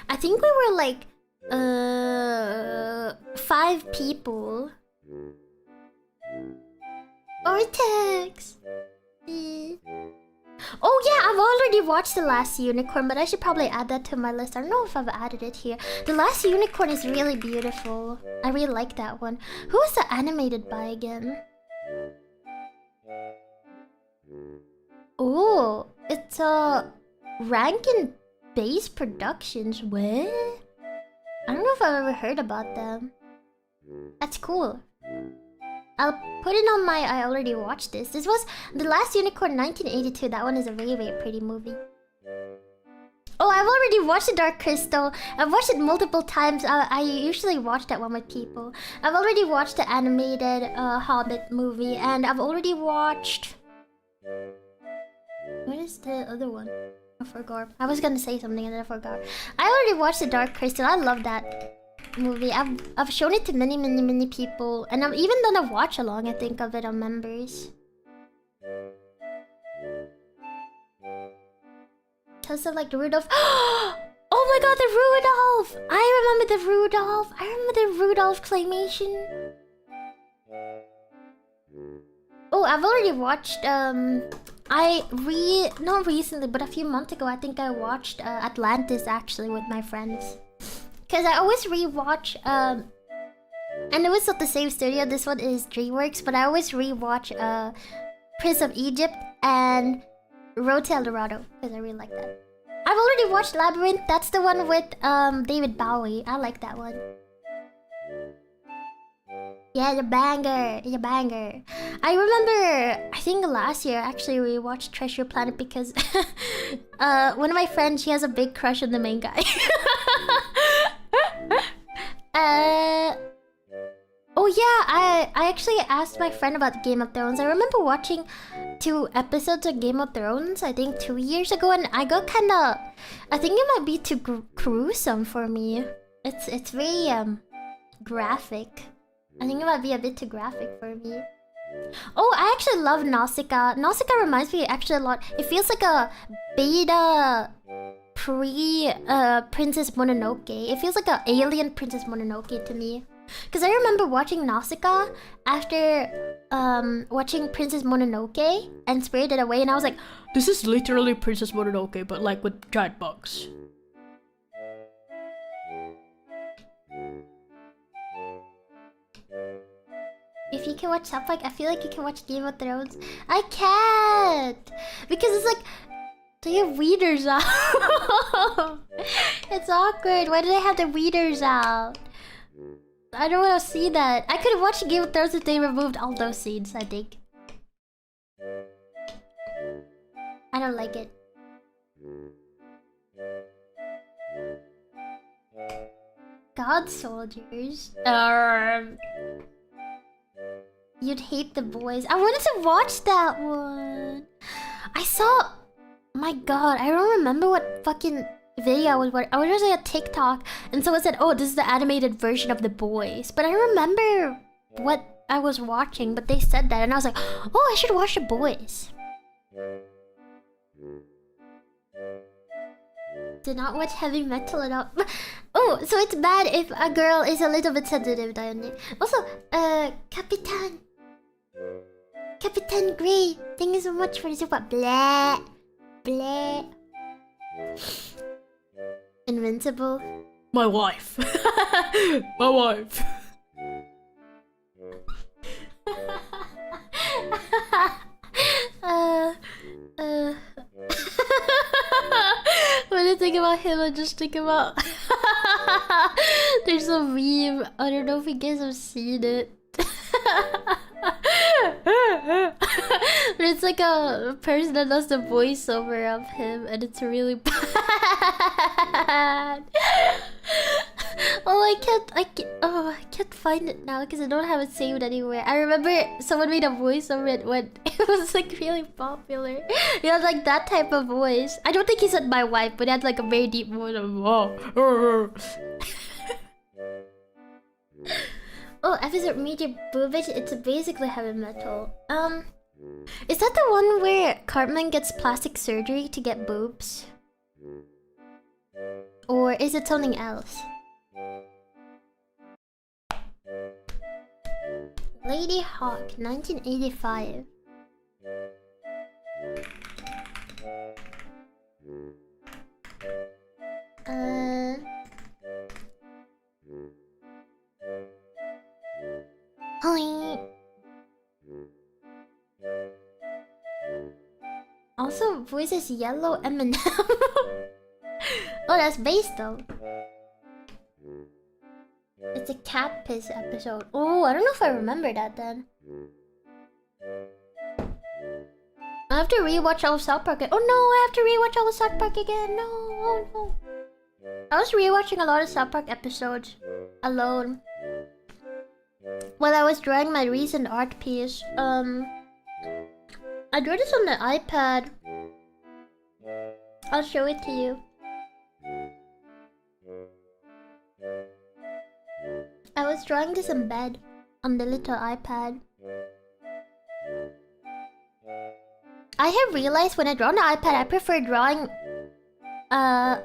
I think we were like 5 people. Vortex. Oh yeah, I've already watched The Last Unicorn, but I should probably add that to my list. I don't know if I've added it here. The Last Unicorn is really beautiful. I really like that one. Who is that animated by again? Oh, it's Rankin Bass Productions. What? I don't know if I've ever heard about them. That's cool. I'll put it on my... I already watched this. This was The Last Unicorn 1982. That one is a very, very pretty movie. Oh, I've already watched The Dark Crystal. I've watched it multiple times. I usually watch that one with people. I've already watched the animated Hobbit movie. And I've already watched... is the other one? I forgot. I was gonna say something and then I forgot. I already watched The Dark Crystal. I love that movie. I've shown it to many people, and I've even done a watch along, I think, of it on members. Because of like the Rudolph. Oh my god, the Rudolph! I remember the Rudolph. I remember the Rudolph claymation. Oh, I've already watched. Not recently, but a few months ago, I think I watched Atlantis actually with my friends. Cause I always rewatch. And it was not the same studio. This one is DreamWorks, but I always rewatch Prince of Egypt and Road to El Dorado because I really like that. I've already watched Labyrinth. That's the one with David Bowie. I like that one. Yeah, the banger. The banger. I remember, I think last year actually we watched Treasure Planet because one of my friends, she has a big crush on the main guy. Oh yeah, I actually asked my friend about Game of Thrones. I remember watching 2 episodes of Game of Thrones, I think 2 years ago, and I got kinda... I think it might be too gruesome for me. It's very graphic. I think it might be a bit too graphic for me. Oh, I actually love Nausicaa. Nausicaa reminds me actually a lot. It feels like a beta Princess Mononoke. It feels like an alien Princess Mononoke to me. Because I remember watching Nausicaa after watching Princess Mononoke and Spirited Away, and I was like, this is literally Princess Mononoke, but like with giant bugs. if you can watch South Park, I feel like you can watch Game of Thrones. I can't! Because it's like, do your weeders out? It's awkward. Why do they have the weeders out? I don't want to see that. I could watch Game of Thrones if they removed all those scenes, I think. I don't like it. God soldiers. You'd hate The Boys. I wanted to watch that one. I saw... My god, I don't remember what fucking video I was watching. I was watching a TikTok and someone said, oh, this is the animated version of The Boys. But I remember what I was watching, but they said that and I was like, oh, I should watch The Boys. Did not watch heavy metal at all. Oh, so it's bad if a girl is a little bit sensitive, Dione. Also, Capitan Gray, thank you so much for the support. Bleh. Bleh. Invincible. My wife. My wife. When I think about him, I just think about... There's a meme. I don't know if you guys have seen it. But it's like a person that does the voiceover of him, and it's really bad. Oh, I can't find it now because I don't have it saved anywhere. I remember someone made a voice of it when it was like really popular. He had like that type of voice. I don't think he said my wife, but he had like a very deep voice of oh, episode Media Boobage, it's basically heavy metal. Is that the one where Cartman gets plastic surgery to get boobs? Or is it something else? Lady Hawk, 1985. Hi. Also, voices Yellow Eminem. Oh, that's bass though. It's a cat piss episode. Oh, I don't know if I remember that then. I have to rewatch all of South Park. Oh no, I have to rewatch all of South Park again. No, oh no. I was rewatching a lot of South Park episodes alone while I was drawing my recent art piece. I drew this on the iPad I'll show it to you. I was drawing this in bed on the little iPad. I have realized when I draw on the iPad, I prefer drawing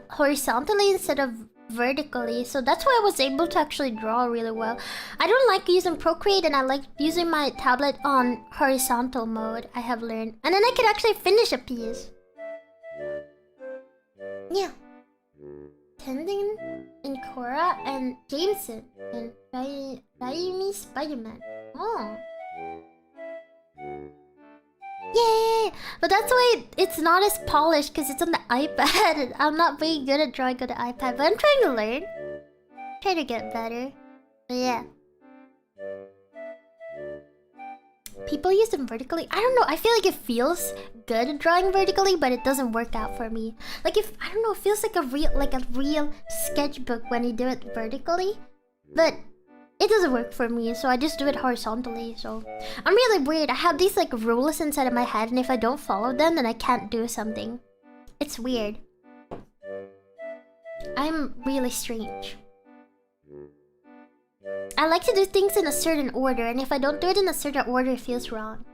horizontally instead of vertically, so that's why I was able to actually draw really well. I don't like using Procreate, and I like using my tablet on horizontal mode, I have learned. And then I can actually finish a piece. Yeah. Tending and Cora and Jameson and Raimi Spider-Man. Oh. Yay! But that's why it's not as polished, because it's on the iPad. I'm not very good at drawing on the iPad, but I'm trying to learn. Trying to get better. But yeah. People use them vertically. I don't know. I feel like it feels good drawing vertically, but it doesn't work out for me. Like if I don't know, it feels like a real sketchbook when you do it vertically, but it doesn't work for me, so I just do it horizontally. So I'm really weird. I have these like rules inside of my head, and if I don't follow them, then I can't do something. It's weird. I'm really strange. I like to do things in a certain order, and if I don't do it in a certain order, it feels wrong.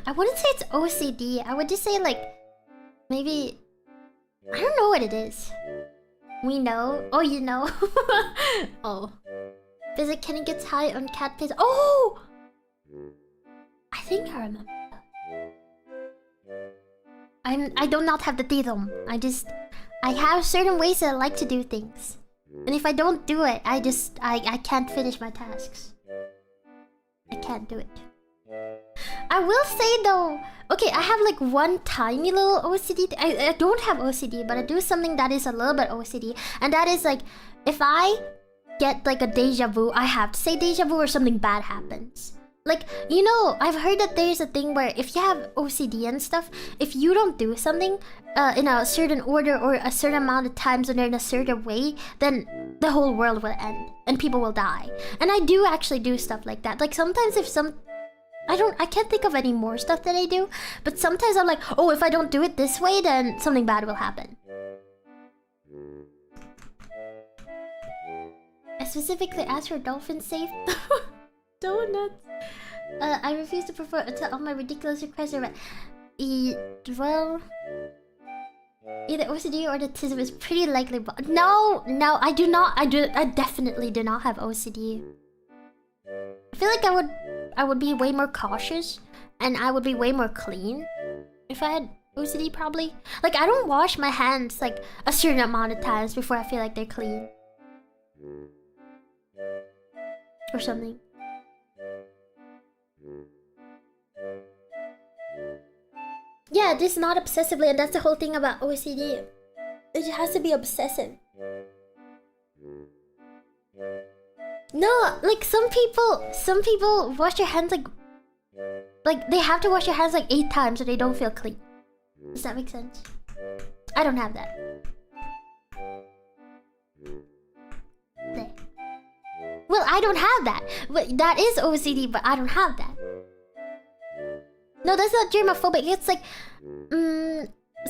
I wouldn't say it's OCD. I would just say like, maybe... I don't know what it is. We know. Oh, you know. Oh. Visit Kenny gets high on cat piss. Oh! I think I remember. I do not have the rhythm. I have certain ways that I like to do things. And if I don't do it, I can't finish my tasks. I can't do it. I will say though, okay, I have like one tiny little OCD. I don't have OCD, but I do something that is a little bit OCD. And that is like, if I get like a deja vu, I have to say deja vu or something bad happens. Like, you know, I've heard that there's a thing where if you have OCD and stuff, if you don't do something in a certain order or a certain amount of times or in a certain way, then the whole world will end and people will die. And I do actually do stuff like that. Like sometimes if I can't think of any more stuff that I do, but sometimes I'm like, oh, if I don't do it this way, then something bad will happen. I specifically asked for dolphin safe donuts. I refuse to prefer to all my ridiculous requests are well, either OCD or autism is pretty likely, but no, I do not. I definitely do not have OCD. I feel like I would be way more cautious, and I would be way more clean if I had OCD, probably. Like I don't wash my hands like a certain amount of times before I feel like they're clean or something. Yeah, just not obsessively, and that's the whole thing about OCD. It has to be obsessive. No, like some people wash their hands like they have to wash their hands like 8 times or they don't feel clean. Does that make sense? I don't have that. There. Well, I don't have that. But that is OCD, but I don't have that. No, that's not germophobic. It's like,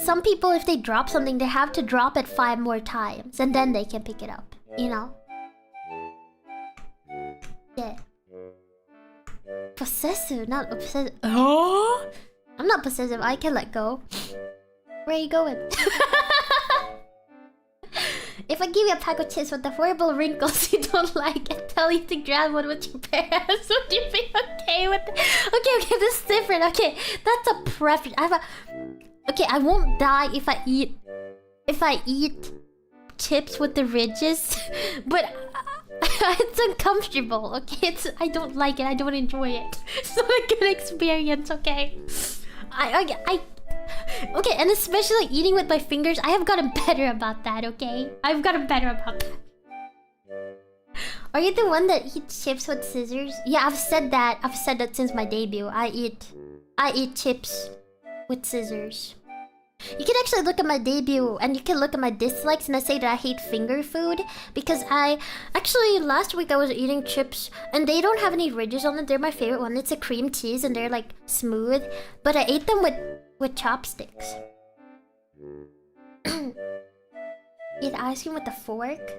some people, if they drop something, they have to drop it 5 more times, and then they can pick it up. You know? Yeah. Possessive, not obsessive. Oh? I'm not possessive. I can let go. Where are you going? If I give you a pack of chips with the horrible wrinkles you don't like and tell you to grab one with your parents, would you be okay with it? Okay, this is different. Okay, that's a preference. Okay, I won't die if I eat chips with the ridges, but it's uncomfortable. Okay, I don't like it. I don't enjoy it. It's not a good experience. Okay, okay, and especially eating with my fingers, I have gotten better about that, okay? I've gotten better about that. Are you the one that eats chips with scissors? Yeah, I've said that. I've said that since my debut. I eat chips with scissors. You can actually look at my debut and you can look at my dislikes, and I say that I hate finger food because last week I was eating chips and they don't have any ridges on it. They're my favorite one. It's a cream cheese and they're like smooth, but I ate them with chopsticks. Eat ice cream with a fork?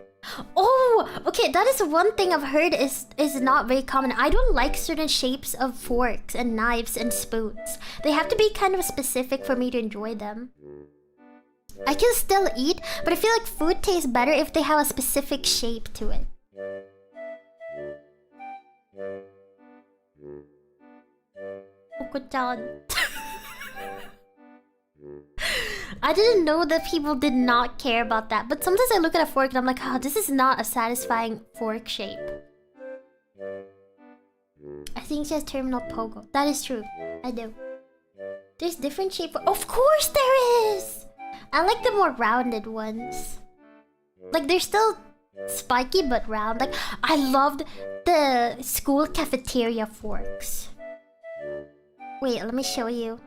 Oh, okay, that is one thing I've heard is not very common. I don't like certain shapes of forks and knives and spoons. They have to be kind of specific for me to enjoy them. I can still eat, but I feel like food tastes better if they have a specific shape to it. Poko-chan. I didn't know that people did not care about that, but sometimes I look at a fork and I'm like, oh, this is not a satisfying fork shape. I think she has terminal Poko. That is true. I do. There's different shape. Of course there is! I like the more rounded ones. Like, they're still spiky but round. Like, I loved the school cafeteria forks. Wait, let me show you.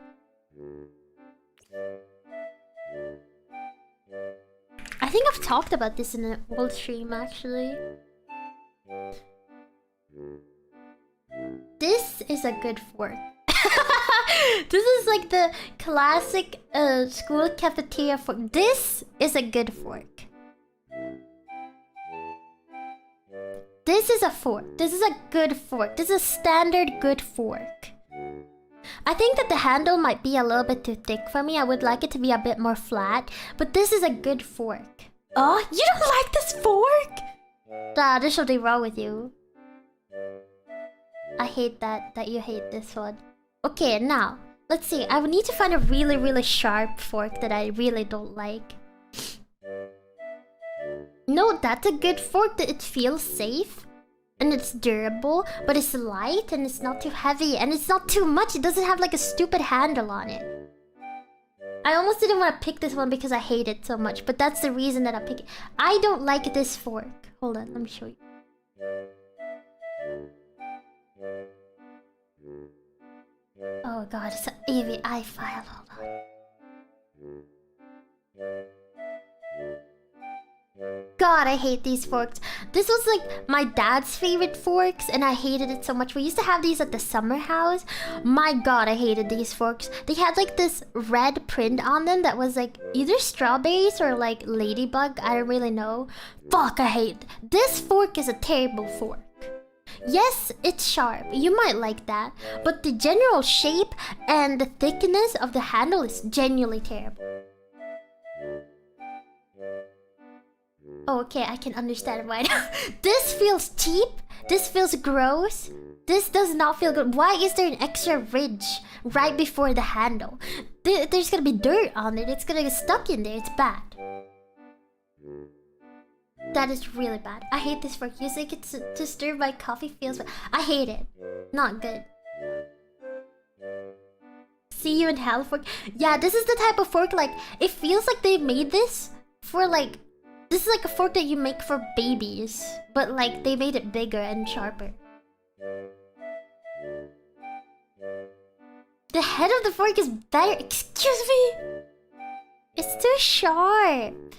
I think I've talked about this in an old stream, actually. This is a good fork. This is like the classic school cafeteria fork. This is a good fork. This is a fork. This is a good fork. This is a standard good fork. I think that the handle might be a little bit too thick for me. I would like it to be a bit more flat. But this is a good fork. Oh, you don't like this fork? Nah, there's something wrong with you. I hate that you hate this one. Okay, now, let's see. I would need to find a really, really sharp fork that I really don't like. No, that's a good fork. That it feels safe. And it's durable, but it's light and it's not too heavy and it's not too much. It doesn't have like a stupid handle on it. I almost didn't want to pick this one because I hate it so much, but that's the reason that I pick it. I don't like this fork. Hold on, let me show you. Oh god, it's an AVI file. Hold on. God, I hate these forks. This was like my dad's favorite forks and I hated it so much. We used to have these at the summer house. My god, I hated these forks. They had like this red print on them that was like either strawberries or like ladybug. I don't really know. Fuck, I hate it. This fork is a terrible fork. Yes, it's sharp. You might like that. But the general shape and the thickness of the handle is genuinely terrible. Oh, okay, I can understand why now. This feels cheap. This feels gross. This does not feel good. Why is there an extra ridge right before the handle? There's gonna be dirt on it. It's gonna get stuck in there. It's bad. That is really bad. I hate this fork. Using it to stir my coffee feels bad. I hate it. Not good. See you in hell fork. Yeah, this is the type of fork, like, it feels like they made this for like... This is like a fork that you make for babies, but like they made it bigger and sharper. The head of the fork is better. Excuse me? It's too sharp.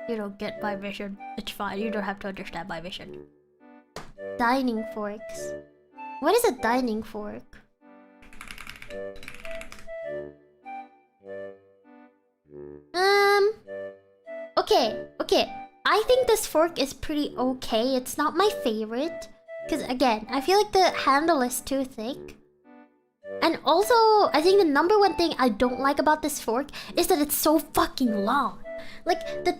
You don't get my vision. It's fine. You don't have to understand my vision. Dining forks. What is a dining fork? Okay. I think this fork is pretty okay. It's not my favorite. Because again, I feel like the handle is too thick. And also, I think the number one thing I don't like about this fork is that it's so fucking long. Like, the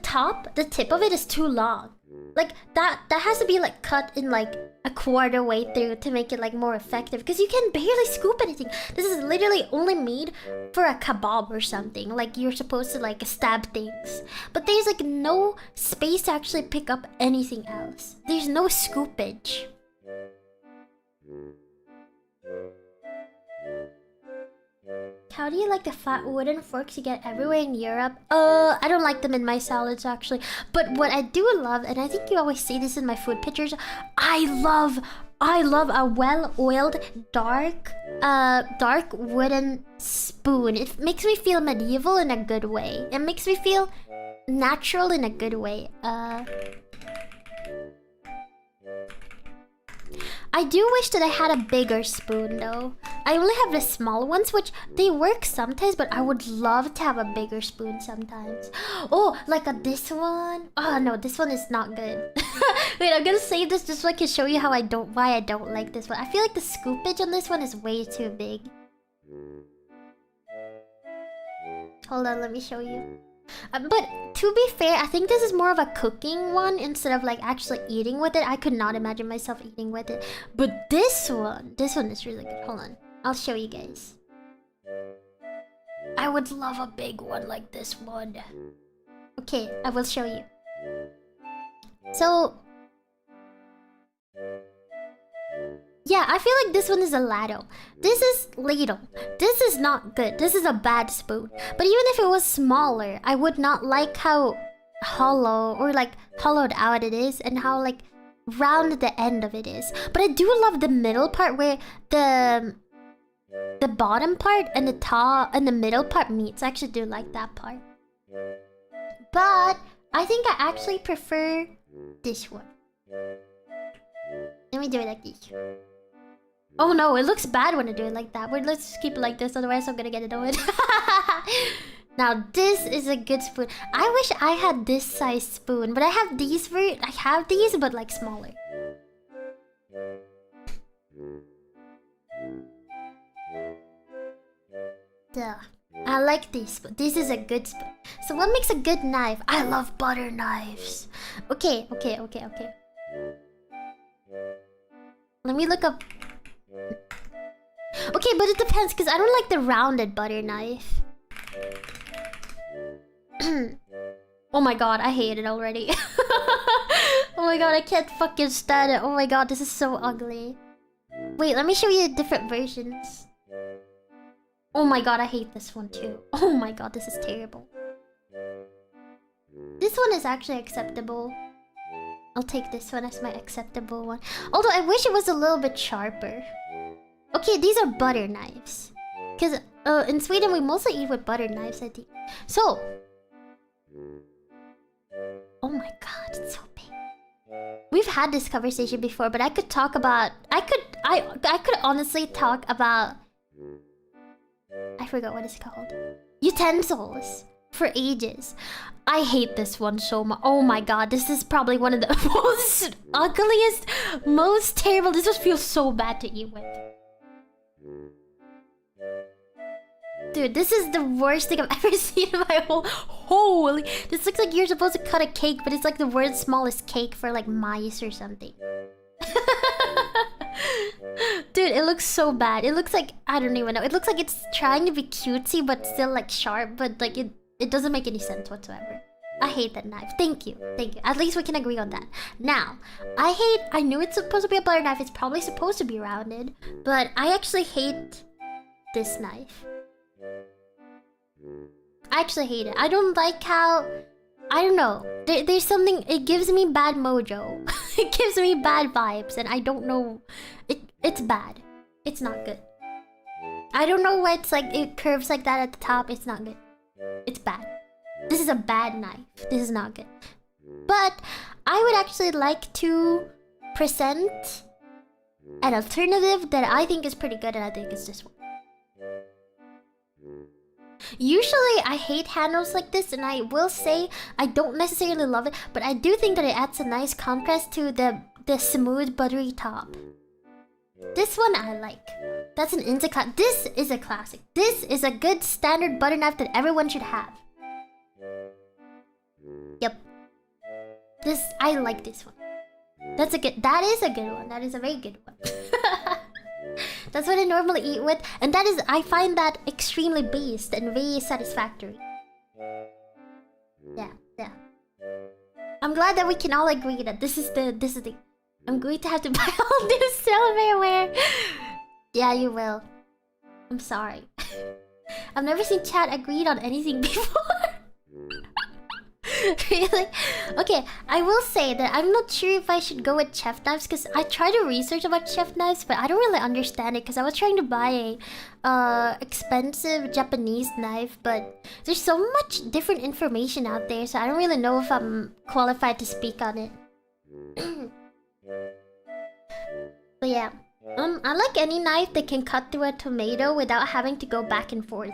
tip of it is too long. Like, that has to be like cut in like a quarter way through to make it like more effective. Because you can barely scoop anything. This is literally only made for a kebab or something. Like, you're supposed to like stab things. But there's like no space to actually pick up anything else. There's no scoopage. How do you like the flat wooden forks you get everywhere in Europe? I don't like them in my salads actually. But what I do love, and I think you always see this in my food pictures, I love a well-oiled dark wooden spoon. It makes me feel medieval in a good way. It makes me feel natural in a good way. I do wish that I had a bigger spoon though. I only have the small ones, which they work sometimes, but I would love to have a bigger spoon sometimes. Oh, like this one. Oh no, this one is not good. Wait, I'm gonna save this just so I can show you why I don't like this one. I feel like the scoopage on this one is way too big. Hold on, let me show you. But to be fair, I think this is more of a cooking one instead of like actually eating with it. I could not imagine myself eating with it. But this one is really good. Hold on, I'll show you guys. I would love a big one like this one. Okay, I will show you. So yeah, I feel like this one is a ladle. This is ladle. This is not good. This is a bad spoon. But even if it was smaller, I would not like how hollow or like hollowed out it is and how like round the end of it is. But I do love the middle part where the bottom part and the top and the middle part meets. I actually do like that part. But I think I actually prefer this one. Let me do it like this. Oh no, it looks bad when I do it like that. Wait, let's just keep it like this, otherwise I'm gonna get annoyed. Now this is a good spoon. I wish I had this size spoon, but I have these but like smaller. Duh. I like this, but this is a good spoon. So what makes a good knife? I love butter knives. Okay. Let me look up. Okay, but it depends because I don't like the rounded butter knife. Oh my god, I hate it already. Oh my god, I can't fucking stand it. Oh my god, this is so ugly. Wait, let me show you different versions. Oh my god, I hate this one too. Oh my god, this is terrible. This one is actually acceptable. I'll take this one as my acceptable one. Although I wish it was a little bit sharper. Okay, these are butter knives. Because in Sweden we mostly eat with butter knives, I think. So. Oh my god, it's so big. We've had this conversation before, but I could talk about... I could honestly talk about... I forgot what it's called. Utensils. For ages. I hate this one so much. Oh my god, this is probably one of the most ugliest, most terrible. This just feels so bad to eat with. Dude, this is the worst thing I've ever seen in my whole... Holy... This looks like you're supposed to cut a cake, but it's like the world's smallest cake for like mice or something. Dude, it looks so bad. It looks like... I don't even know. It looks like it's trying to be cutesy, but still like sharp, but like it doesn't make any sense whatsoever. I hate that knife. Thank you. At least we can agree on that. Now, I knew it's supposed to be a butter knife. It's probably supposed to be rounded. But I actually hate this knife. I actually hate it. I don't like how... I don't know. There's something... It gives me bad mojo. It gives me bad vibes. And I don't know... It's bad. It's not good. I don't know why it's like... It curves like that at the top. It's not good. It's bad. This is a bad knife. This is not good. But I would actually like to present an alternative that I think is pretty good, and I think it's this one. Usually I hate handles like this, and I will say I don't necessarily love it, but I do think that it adds a nice contrast to the smooth buttery top. This one I like. That's an instant classic. This is a classic. This is a good standard butter knife that everyone should have. Yep. I like this one. That is a good one. That is a very good one. That's what I normally eat with, and I find that extremely based and very satisfactory. Yeah. I'm glad that we can all agree that this is the I'm going to have to buy all new silverware. Yeah, you will. I'm sorry. I've never seen chat agreed on anything before. Really? Okay, I will say that I'm not sure if I should go with chef knives because I tried to research about chef knives, but I don't really understand it because I was trying to buy a expensive Japanese knife, but there's so much different information out there, so I don't really know if I'm qualified to speak on it. But yeah. I like any knife that can cut through a tomato without having to go back and forth.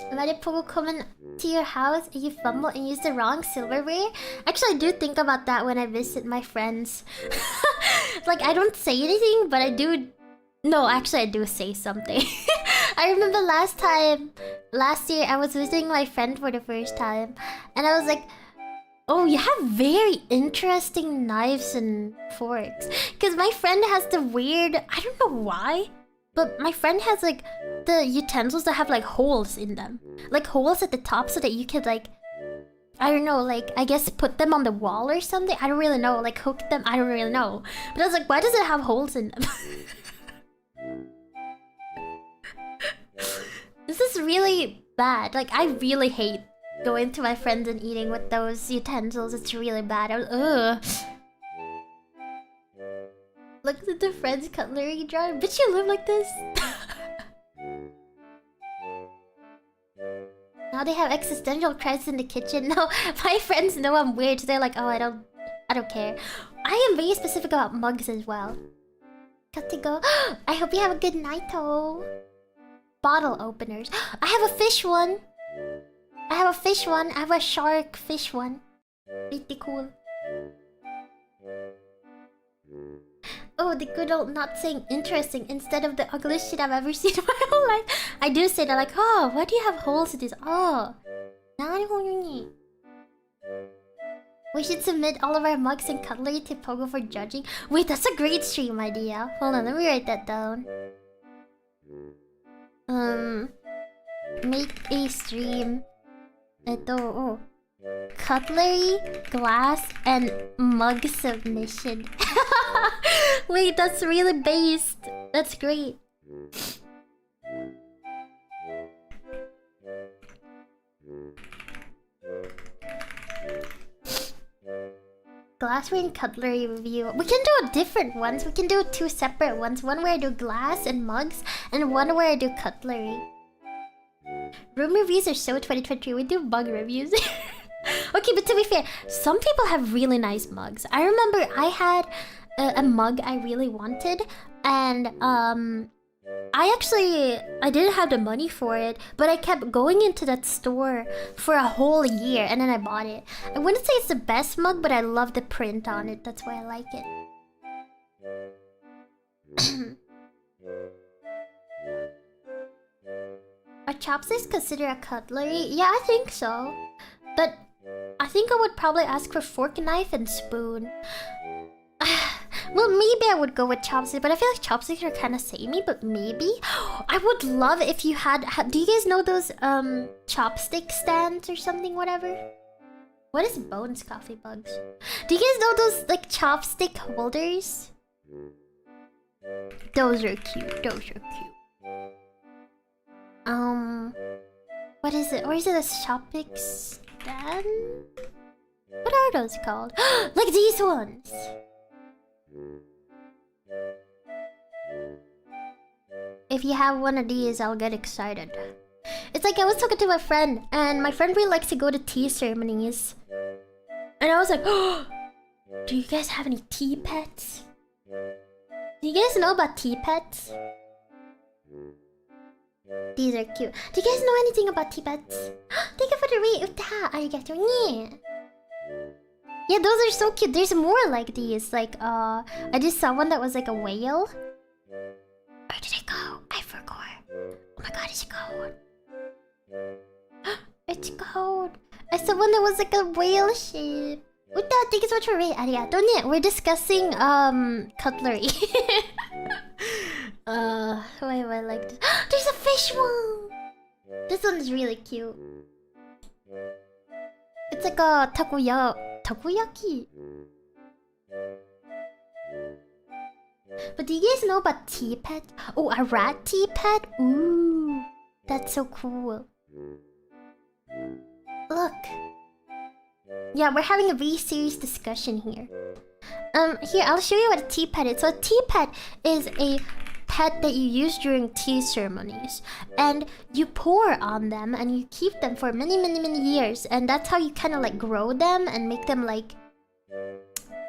Why did Poko come to your house and you fumble and use the wrong silverware? Actually, I do think about that when I visit my friends. Like, I don't say anything, but I do... No, actually, I do say something. I remember last year, I was visiting my friend for the first time. And I was like, oh, you have very interesting knives and forks. Because my friend has the weird... I don't know why. But my friend has like the utensils that have like holes in them. Like holes at the top so that you could like... I don't know, like I guess put them on the wall or something. I don't really know. Like hook them. I don't really know. But I was like, why does it have holes in them? This is really bad. Like I really hate going to my friends and eating with those utensils. It's really bad. Ugh. Look at the friend's cutlery jar. Bitch, you live like this? Now they have existential crisis in the kitchen. No, my friends know I'm weird. So they're like, oh, I don't care. I am very specific about mugs as well. Got to go. I hope you have a good night, though. Bottle openers. I have a fish one. I have a fish one. I have a shark fish one. Pretty cool. Oh, the good old not saying interesting instead of the ugliest shit I've ever seen in my whole life. I do say that like, oh, why do you have holes in this? Oh, we should submit all of our mugs and cutlery to Pogo for judging. Wait, that's a great stream idea. Hold on, let me write that down. Make a stream. Oh. Cutlery, glass, and mug submission. Wait, that's really based. That's great. Glassware and cutlery review. We can do different ones. We can do 2 separate ones. One where I do glass and mugs, and one where I do cutlery. Room reviews are so 2023. We do mug reviews. Okay, but to be fair, some people have really nice mugs. I remember I had a mug I really wanted, and I didn't have the money for it, but I kept going into that store for a whole year, and then I bought it. I wouldn't say it's the best mug, but I love the print on it. That's why I like it. Are chopsticks considered a cutlery? Yeah, I think so. But I think I would probably ask for fork, knife, and spoon. Well, maybe I would go with chopsticks, but I feel like chopsticks are kind of samey, but maybe. I would love if you had... Do you guys know those chopstick stands or something, whatever? What is Bones Coffee Bugs? Do you guys know those like chopstick holders? Those are cute. Those are cute. What is it? Or is it a chopstick stand? What are those called? Like these ones! If you have one of these, I'll get excited. It's like I was talking to my friend, and my friend really likes to go to tea ceremonies. And I was like, oh, do you guys have any tea pets? Do you guys know about tea pets? These are cute. Do you guys know anything about tea pets? Thank you for the read. Uta, arigato ni. Yeah, those are so cute. There's more like these. Like, I just saw one that was like a whale. Where did it go? I forgot. Oh my god, it's gold. It's gold. I saw one that was like a whale shape. Uta, thank you so much for read. Arigato ni. We're discussing, cutlery. Why do I like this? There's a fish one! This one is really cute. It's like a takoyaki. But do you guys know about tea pet? Oh, a rat tea pet? Ooh, that's so cool. Look. Yeah, we're having a very serious discussion here. Here, I'll show you what a tea pet is. So a tea pet is a pet that you use during tea ceremonies, and you pour on them and you keep them for many years, and that's how you kind of like grow them and make them like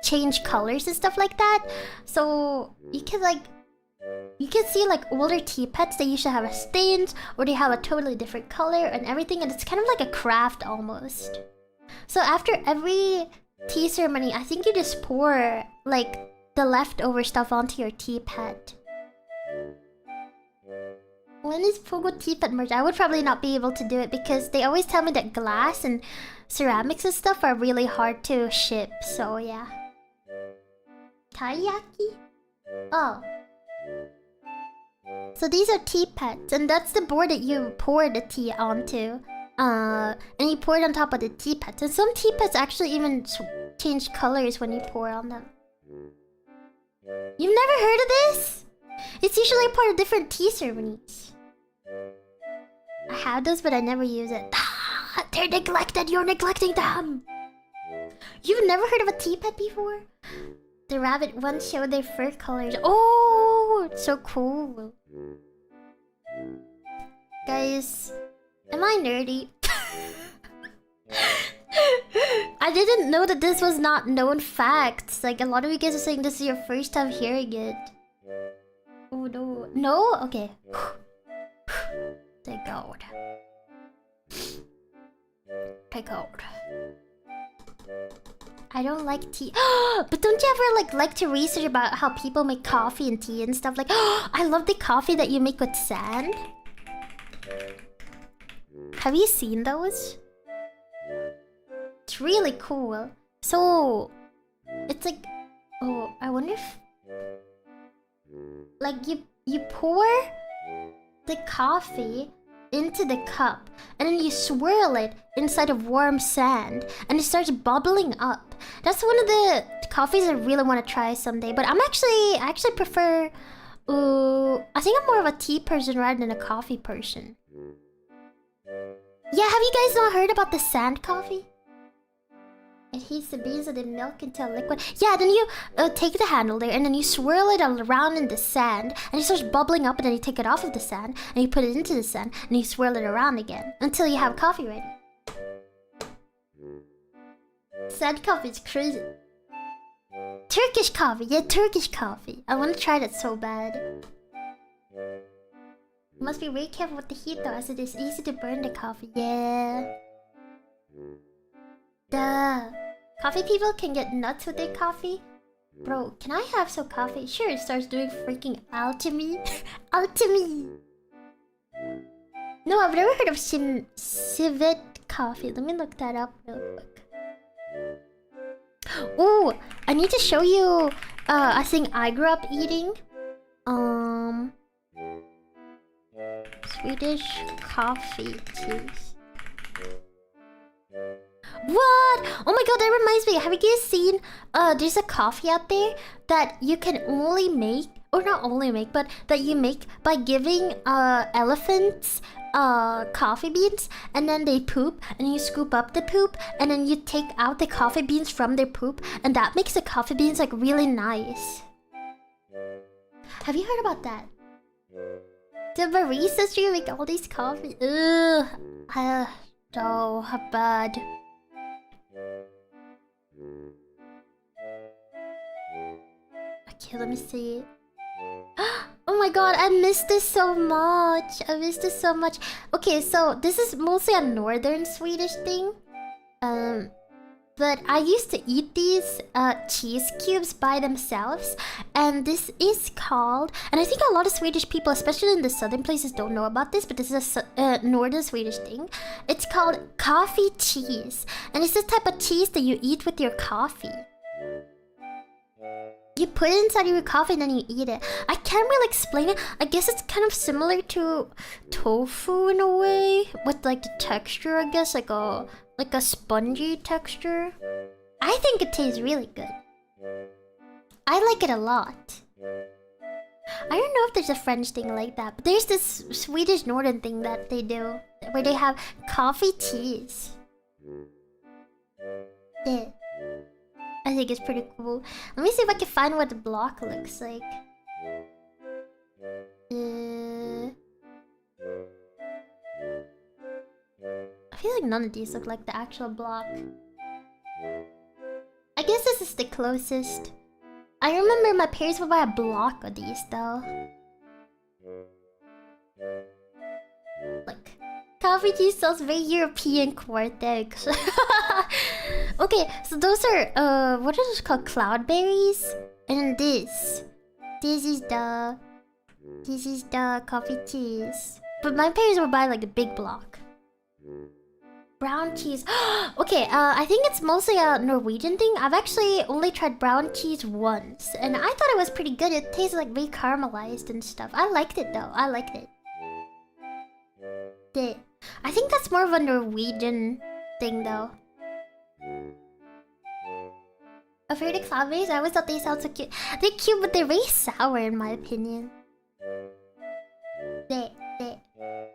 change colors and stuff like that. So you can see like older teapots, they usually have stains or they have a totally different color and everything, and it's kind of like a craft almost. So after every tea ceremony, I think you just pour like the leftover stuff onto your teapot. When is Poko teapot merged? I would probably not be able to do it because they always tell me that glass and ceramics and stuff are really hard to ship, so yeah. Taiyaki? Oh. So these are teapots, and that's the board that you pour the tea onto. And you pour it on top of the teapots. And some teapots actually even change colors when you pour on them. You've never heard of this? It's usually part of different tea ceremonies. I have those, but I never use it. They're neglected. You're neglecting them. You've never heard of a teapot before? The rabbit ones show their fur colors. Oh, it's so cool. Guys, am I nerdy? I didn't know that this was not known facts. Like, a lot of you guys are saying this is your first time hearing it. Oh no. No? Okay. Thank God. Thank God. I don't like tea. But don't you ever like to research about how people make coffee and tea and stuff? Like, I love the coffee that you make with sand. Have you seen those? It's really cool. So, it's like, oh, I wonder if, like, you pour the coffee into the cup and then you swirl it inside of warm sand and it starts bubbling up. That's one of the coffees I really want to try someday. But I actually prefer, I think I'm more of a tea person rather than a coffee person. Yeah, have you guys not heard about the sand coffee? It heats the beans and the milk into a liquid. Yeah, then you take the handle there and then you swirl it around in the sand and it starts bubbling up, and then you take it off of the sand and you put it into the sand and you swirl it around again until you have coffee ready. Sand coffee is crazy. Turkish coffee, yeah, Turkish coffee. I want to try that so bad. You must be very careful with the heat though, as it is easy to burn the coffee. Yeah. Duh. Coffee people can get nuts with their coffee. Bro, can I have some coffee? Sure, it starts doing freaking alchemy. Alchemy. No, I've never heard of civet coffee. Let me look that up real quick. Ooh, I need to show you a thing I grew up eating. Swedish coffee teas. What? Oh my god, that reminds me. Have you guys seen there's a coffee out there that you can only make, or not only make, but that you make by giving elephants coffee beans, and then they poop, and you scoop up the poop, and then you take out the coffee beans from their poop, and that makes the coffee beans like really nice. Have you heard about that? The baristas really make all these coffee. Ugh. Oh, how bad. Okay, let me see. Oh my god, I missed this so much. I missed this so much. Okay, so this is mostly a northern Swedish thing. But I used to eat these cheese cubes by themselves, and this is called, and I think a lot of Swedish people, especially in the southern places, don't know about this, but this is a northern Swedish thing. It's called coffee cheese, and it's this type of cheese that you eat with your coffee. You put it inside of your coffee and then you eat it. I can't really explain it. I guess it's kind of similar to tofu in a way, with like the texture, I guess, like a spongy texture. I think it tastes really good. I like it a lot. I don't know if there's a French thing like that, but there's this Swedish northern thing that they do, where they have coffee teas. Yeah. I think it's pretty cool. Let me see if I can find what the block looks like. I feel like none of these look like the actual block. I guess guess this is the closest. I remember my parents would buy a block of these though. Look. Coffee tea smells very European cortex. Okay, so those are what is it called? Cloudberries? And this is the coffee teas. But my parents would buy like a big block. Brown cheese. Okay, I think it's mostly a Norwegian thing. I've actually only tried brown cheese once, and I thought it was pretty good. It tasted like very caramelized and stuff. I liked it though. I liked it. I think that's more of a Norwegian thing though. Afraid of cloudberries? I always thought they sound so cute. They're cute, but they're very sour in my opinion.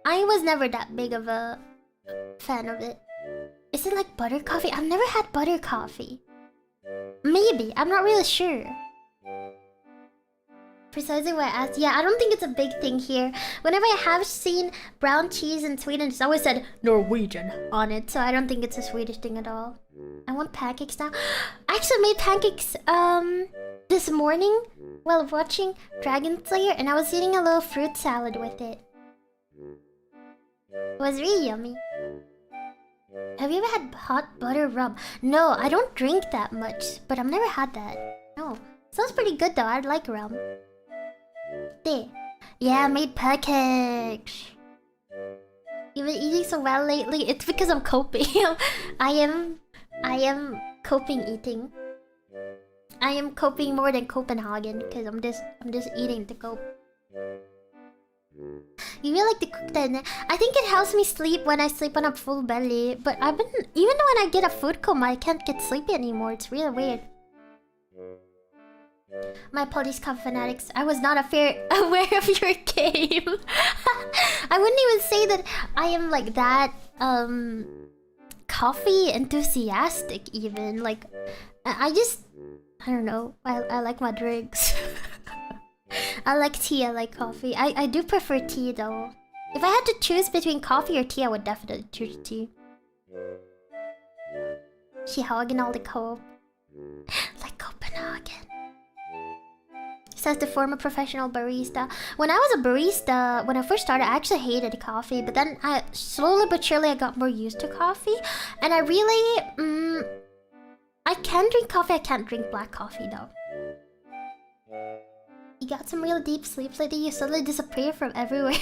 I was never that big of a fan of it. Is it like butter coffee? I've never had butter coffee. Maybe. I'm not really sure. Precisely what I asked. Yeah, I don't think it's a big thing here. Whenever I have seen brown cheese in Sweden, it's always said Norwegian on it. So I don't think it's a Swedish thing at all. I want pancakes now. I actually made pancakes this morning while watching Dragon Slayer, and I was eating a little fruit salad with it. It was really yummy. Have you ever had hot butter rum? No, I don't drink that much, but I've never had that. No. Sounds pretty good though. I like rum. There. Yeah, I made pancakes. You've been eating so well lately. It's because I'm coping. I am coping eating. I am coping more than Copenhagen because I'm just eating to cope. You really like to cook that? I think it helps me sleep when I sleep on a full belly. But I've been, even when I get a food coma, I can't get sleepy anymore. It's really weird. My apologies, coffee fanatics. I was not aware of your game. I wouldn't even say that I am like that coffee enthusiastic even. Like I don't know. I like my drinks. I like tea, I like coffee. I do prefer tea though. If I had to choose between coffee or tea, I would definitely choose tea. She hogging all the cope. Like Copenhagen. Says the former professional barista. When I was a barista, when I first started, I actually hated coffee. But then I slowly but surely I got more used to coffee. And I really... I can drink coffee, I can't drink black coffee though. You got some real deep sleeps lately, you suddenly disappear from everywhere.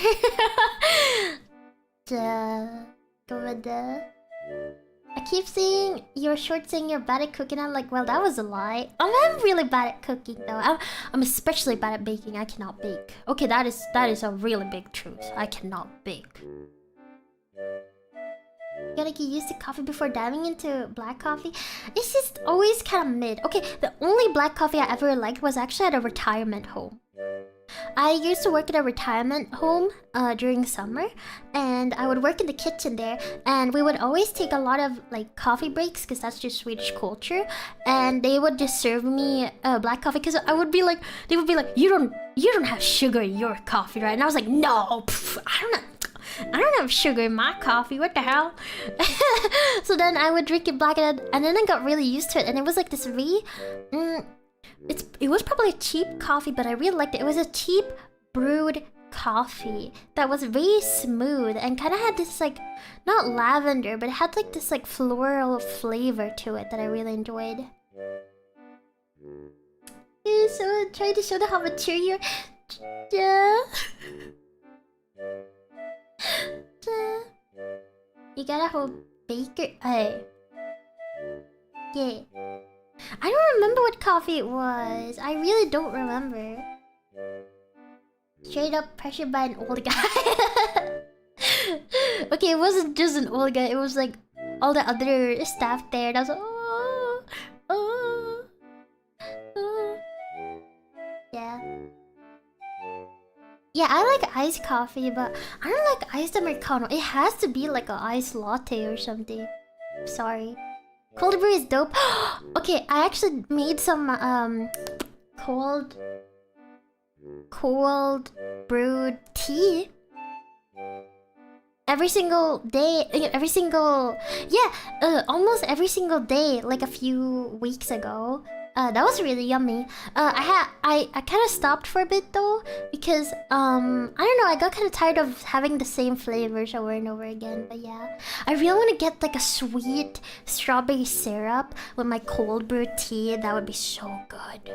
I keep seeing your short saying you're bad at cooking. I'm like, well, that was a lie. I'm really bad at cooking though. I'm especially bad at baking. I cannot bake. Okay, that is a really big truth. I cannot bake. You gotta get used to coffee before diving into black coffee. It's just always kind of mid. Okay, the only black coffee I ever liked was actually at a retirement home. I used to work at a retirement home during summer, and I would work in the kitchen there, and we would always take a lot of like coffee breaks because that's just Swedish culture, and they would just serve me black coffee because I would be like, they would be like, you don't have sugar in your coffee, right? And I was like, no, I don't have sugar in my coffee. What the hell? So then I would drink it black, and then I got really used to it, and it was like this really. It was probably a cheap coffee, but I really liked it. It was a cheap brewed coffee that was very smooth and kind of had this like, not lavender, but it had like this like floral flavor to it that I really enjoyed. Yeah, so I'm trying to show them how mature you are. Yeah. You got a whole baker. Hey. Yeah. I don't remember what coffee it was. I really don't remember. Straight up pressured by an old guy. Okay, it wasn't just an old guy. It was like all the other staff there. And I was like, oh. Yeah. Yeah, I like iced coffee, but I don't like iced Americano. It has to be like an iced latte or something. Sorry. Cold brew is dope. Okay, I actually made some cold brewed tea. every single day, almost every single day, like a few weeks ago. That was really yummy. I kind of stopped for a bit though because I don't know, I got kind of tired of having the same flavors over and over again. But yeah, I really want to get like a sweet strawberry syrup with my cold brew tea. That would be so good.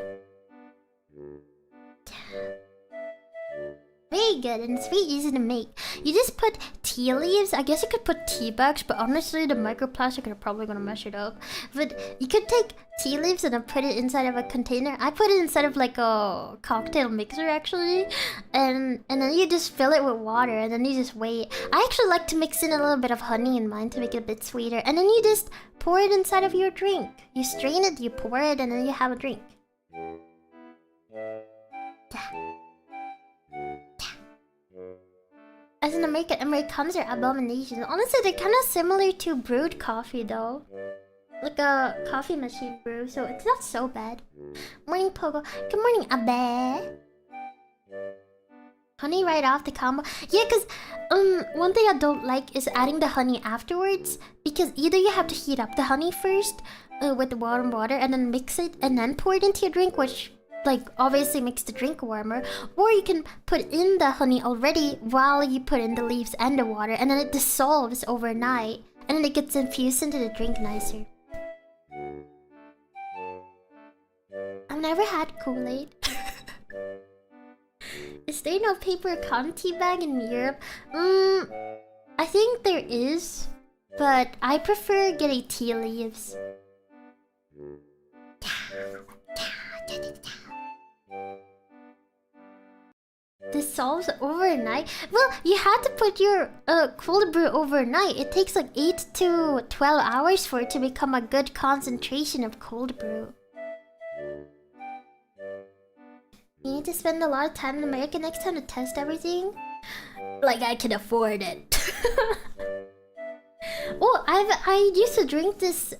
Very good, and it's very easy to make. You just put tea leaves. I guess you could put tea bags, but honestly, the microplastic are probably gonna mess it up. But you could take tea leaves and then put it inside of a container. I put it inside of like a cocktail mixer actually, and then you just fill it with water, and then you just wait. I actually like to mix in a little bit of honey in mine to make it a bit sweeter, and then you just pour it inside of your drink. You strain it, you pour it, and then you have a drink. As an Americans are abominations. Honestly, they're kind of similar to brewed coffee though. Like a coffee machine brew, so it's not so bad. Morning, Poko. Good morning, Abe. Honey right off the combo. Yeah, because one thing I don't like is adding the honey afterwards. Because either you have to heat up the honey first with the warm water and then mix it and then pour it into your drink, which like obviously makes the drink warmer, or you can put in the honey already while you put in the leaves and the water, and then it dissolves overnight and then it gets infused into the drink nicer. I've never had Kool-Aid. Is there no paper cotton tea bag in Europe? I think there is, but I prefer getting tea leaves. Dissolves overnight? Well, you had to put your cold brew overnight. It takes like 8 to 12 hours for it to become a good concentration of cold brew. You need to spend a lot of time in America next time to test everything. Like I can afford it. Oh, I used to drink this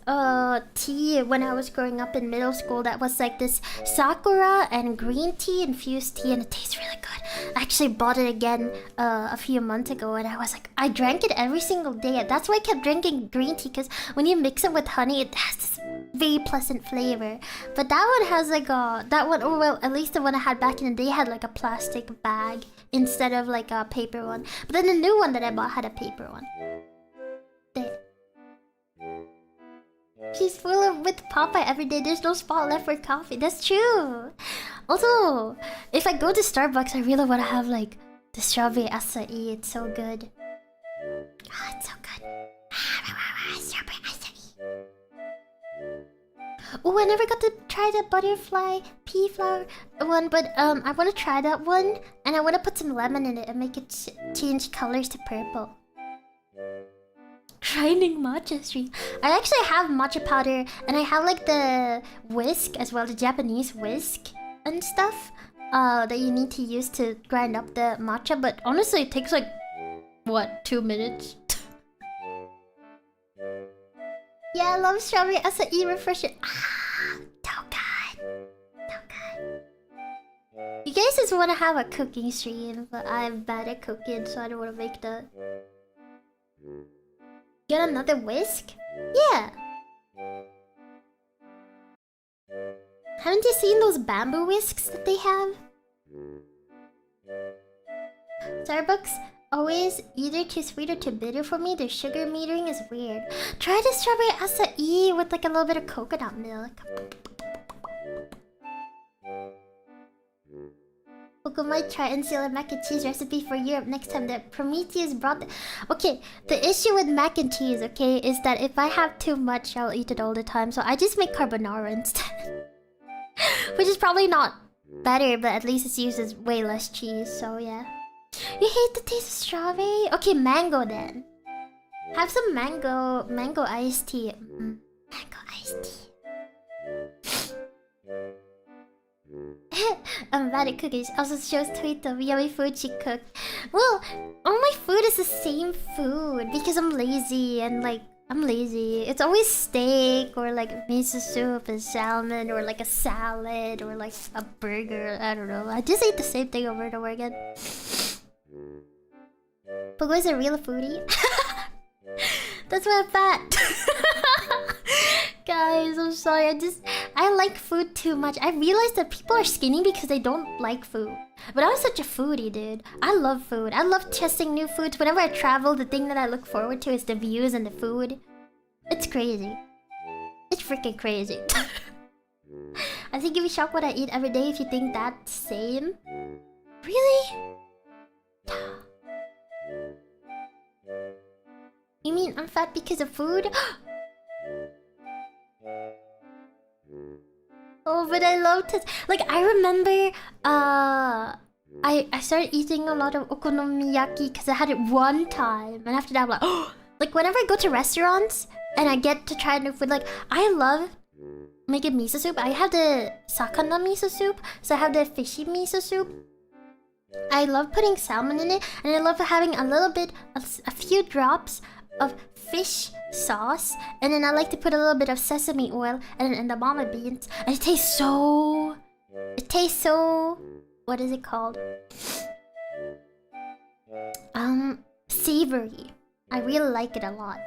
tea when I was growing up in middle school. That was like this sakura and green tea infused tea, and it tastes really good. I actually bought it again a few months ago, and I was like, I drank it every single day. That's why I kept drinking green tea, because when you mix it with honey, it has this very pleasant flavor. But that one has like or well, at least the one I had back in the day had like a plastic bag instead of like a paper one. But then the new one that I bought had a paper one. There. She's full of with Popeye every day. There's no spot left for coffee. That's true. Also, if I go to Starbucks, I really want to have like the strawberry acai. It's so good. Oh, it's so good. Strawberry acai. Oh, I never got to try the butterfly pea flower one, but I want to try that one, and I want to put some lemon in it and make it change colors to purple. Grinding matcha stream. I actually have matcha powder, and I have like the whisk as well, the Japanese whisk and stuff that you need to use to grind up the matcha. But honestly, it takes like what, 2 minutes? Yeah, I love strawberry acai refreshing. Ah, so good, so good. You guys just want to have a cooking stream, but I'm bad at cooking, so I don't want to make that. Get another whisk? Yeah. Haven't you seen those bamboo whisks that they have? Starbucks always either too sweet or too bitter for me. Their sugar metering is weird. Try the strawberry acai with like a little bit of coconut milk. Poko might try and steal a mac and cheese recipe for Europe next time that Prometheus brought the... Okay, the issue with mac and cheese, okay, is that if I have too much, I'll eat it all the time. So I just make carbonara instead. Which is probably not better, but at least it uses way less cheese, so yeah. You hate the taste of strawberry? Okay, mango then. Have some mango iced tea. Mango iced tea. I'm bad at cookies. Also shows tweet of yummy food she cooked. Well, all my food is the same food because I'm lazy and like I'm lazy. It's always steak or like miso soup and salmon or like a salad or like a burger. I don't know. I just eat the same thing over and over again. Poko is a real foodie. That's why I'm fat. Guys, I'm sorry. I like food too much. I realized that people are skinny because they don't like food. But I'm such a foodie, dude. I love food. I love testing new foods. Whenever I travel, the thing that I look forward to is the views and the food. It's crazy. It's freaking crazy. I think you'd be shocked what I eat every day if you think that's same. Really? You mean I'm fat because of food? Oh, but I love to... Like, I remember... I started eating a lot of okonomiyaki because I had it one time. And after that, I'm like... Oh! Like, whenever I go to restaurants and I get to try new food, like, I love making miso soup. I have the sakana miso soup. So I have the fishy miso soup. I love putting salmon in it. And I love having a little bit of... a few drops of fish sauce, and then I like to put a little bit of sesame oil and the mama beans, and it tastes so... what is it called? Savory. I really like it a lot.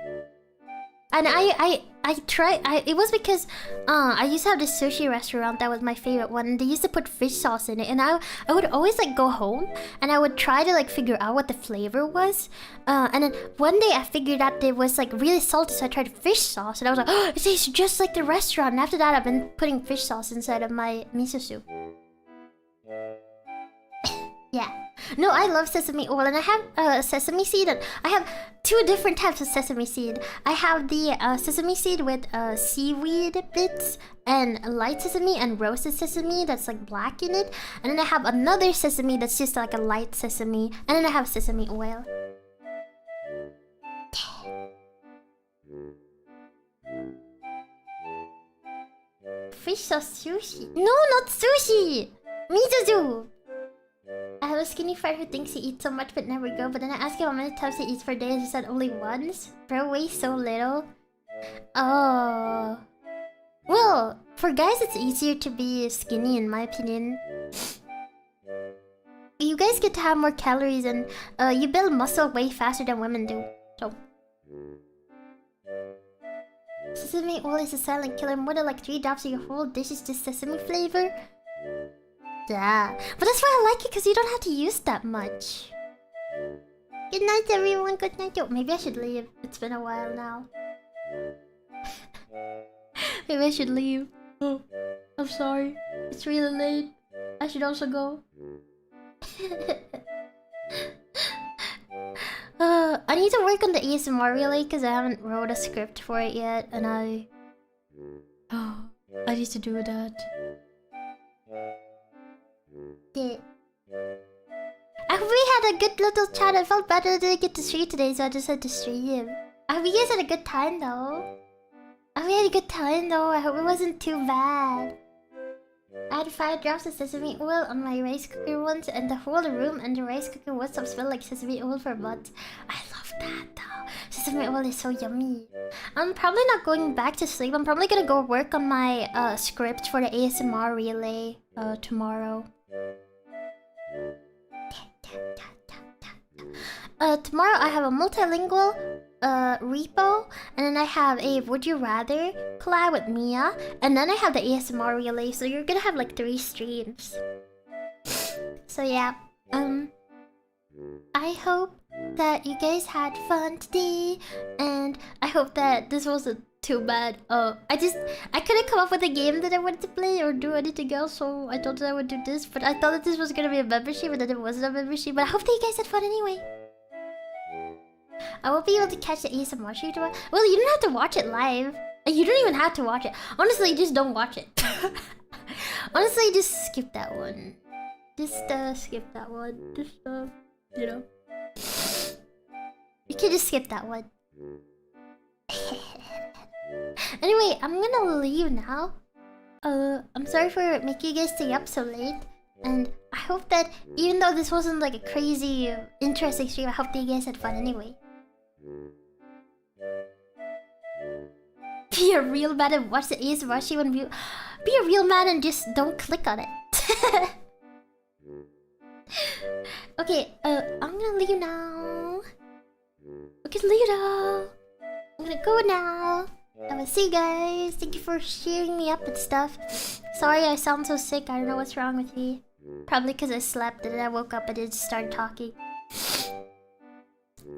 And it was because I used to have this sushi restaurant that was my favorite one, and they used to put fish sauce in it, and I would always like go home and I would try to like figure out what the flavor was, and then one day I figured out it was like really salty, so I tried fish sauce and I was like, oh, it tastes just like the restaurant. And after that I've been putting fish sauce inside of my miso soup. Yeah. No, I love sesame oil, and I have sesame seed. And I have two different types of sesame seed. I have the sesame seed with seaweed bits and light sesame and roasted sesame that's like black in it. And then I have another sesame that's just like a light sesame. And then I have sesame oil. Fish sauce sushi? No, not sushi! Miso soup! I have a skinny friend who thinks he eats so much but never go. But then I asked him how many times he eats per day, and he said only once. Bro weighs so little. Oh. Well, for guys it's easier to be skinny in my opinion. You guys get to have more calories, and you build muscle way faster than women do. So. Sesame oil is a silent killer. More than like 3 drops of your whole dish is just sesame flavor. Yeah, but that's why I like it, because you don't have to use that much. Good night, everyone. Good night. Yo, maybe I should leave. It's been a while now. Maybe I should leave. Oh, I'm sorry. It's really late. I should also go. I need to work on the ASMR really, because I haven't wrote a script for it yet, and I need to do that. Yeah. I hope we had a good little chat. I felt better that I didn't get to stream today, so I just had to stream. I hope you guys had a good time though. I hope we had a good time though. I hope it wasn't too bad. I had 5 drops of sesame oil on my rice cooker once, and the whole room and the rice cooker once smelled like sesame oil for months. I love that though. Sesame oil is so yummy. I'm probably not going back to sleep. I'm probably gonna go work on my script for the ASMR relay tomorrow. Tomorrow I have a multilingual repo, and then I have a Would You Rather collab with Mia, and then I have the ASMR relay, so you're gonna have like 3 streams. So yeah, I hope that you guys had fun today, and I hope that this wasn't too bad. I couldn't come up with a game that I wanted to play or do anything else, so I thought that I would do this, but I thought that this was gonna be a membership, and then it wasn't a membership, but I hope that you guys had fun anyway. I won't be able to catch the ASMR stream tomorrow. Well, you don't have to watch it live. You don't even have to watch it. Honestly, just don't watch it. Honestly, just skip that one. Just skip that one. Just you know. You can just skip that one. Anyway, I'm gonna leave now. I'm sorry for making you guys stay up so late. And I hope that even though this wasn't like a crazy, interesting stream, I hope that you guys had fun anyway. Be a real man and watch the ASMR stream and be a real man and just don't click on it. Okay, I'm gonna leave now. We can leave now. I'm gonna go now. I will see you guys. Thank you for cheering me up and stuff. Sorry I sound so sick. I don't know what's wrong with me. Probably because I slept and then I woke up and didn't start talking.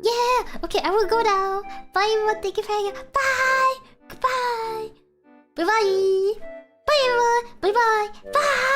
Yeah! Okay, I will go now. Bye everyone. Thank you for hanging out. Bye! Goodbye! Bye-bye! Bye everyone! Bye-bye! Bye!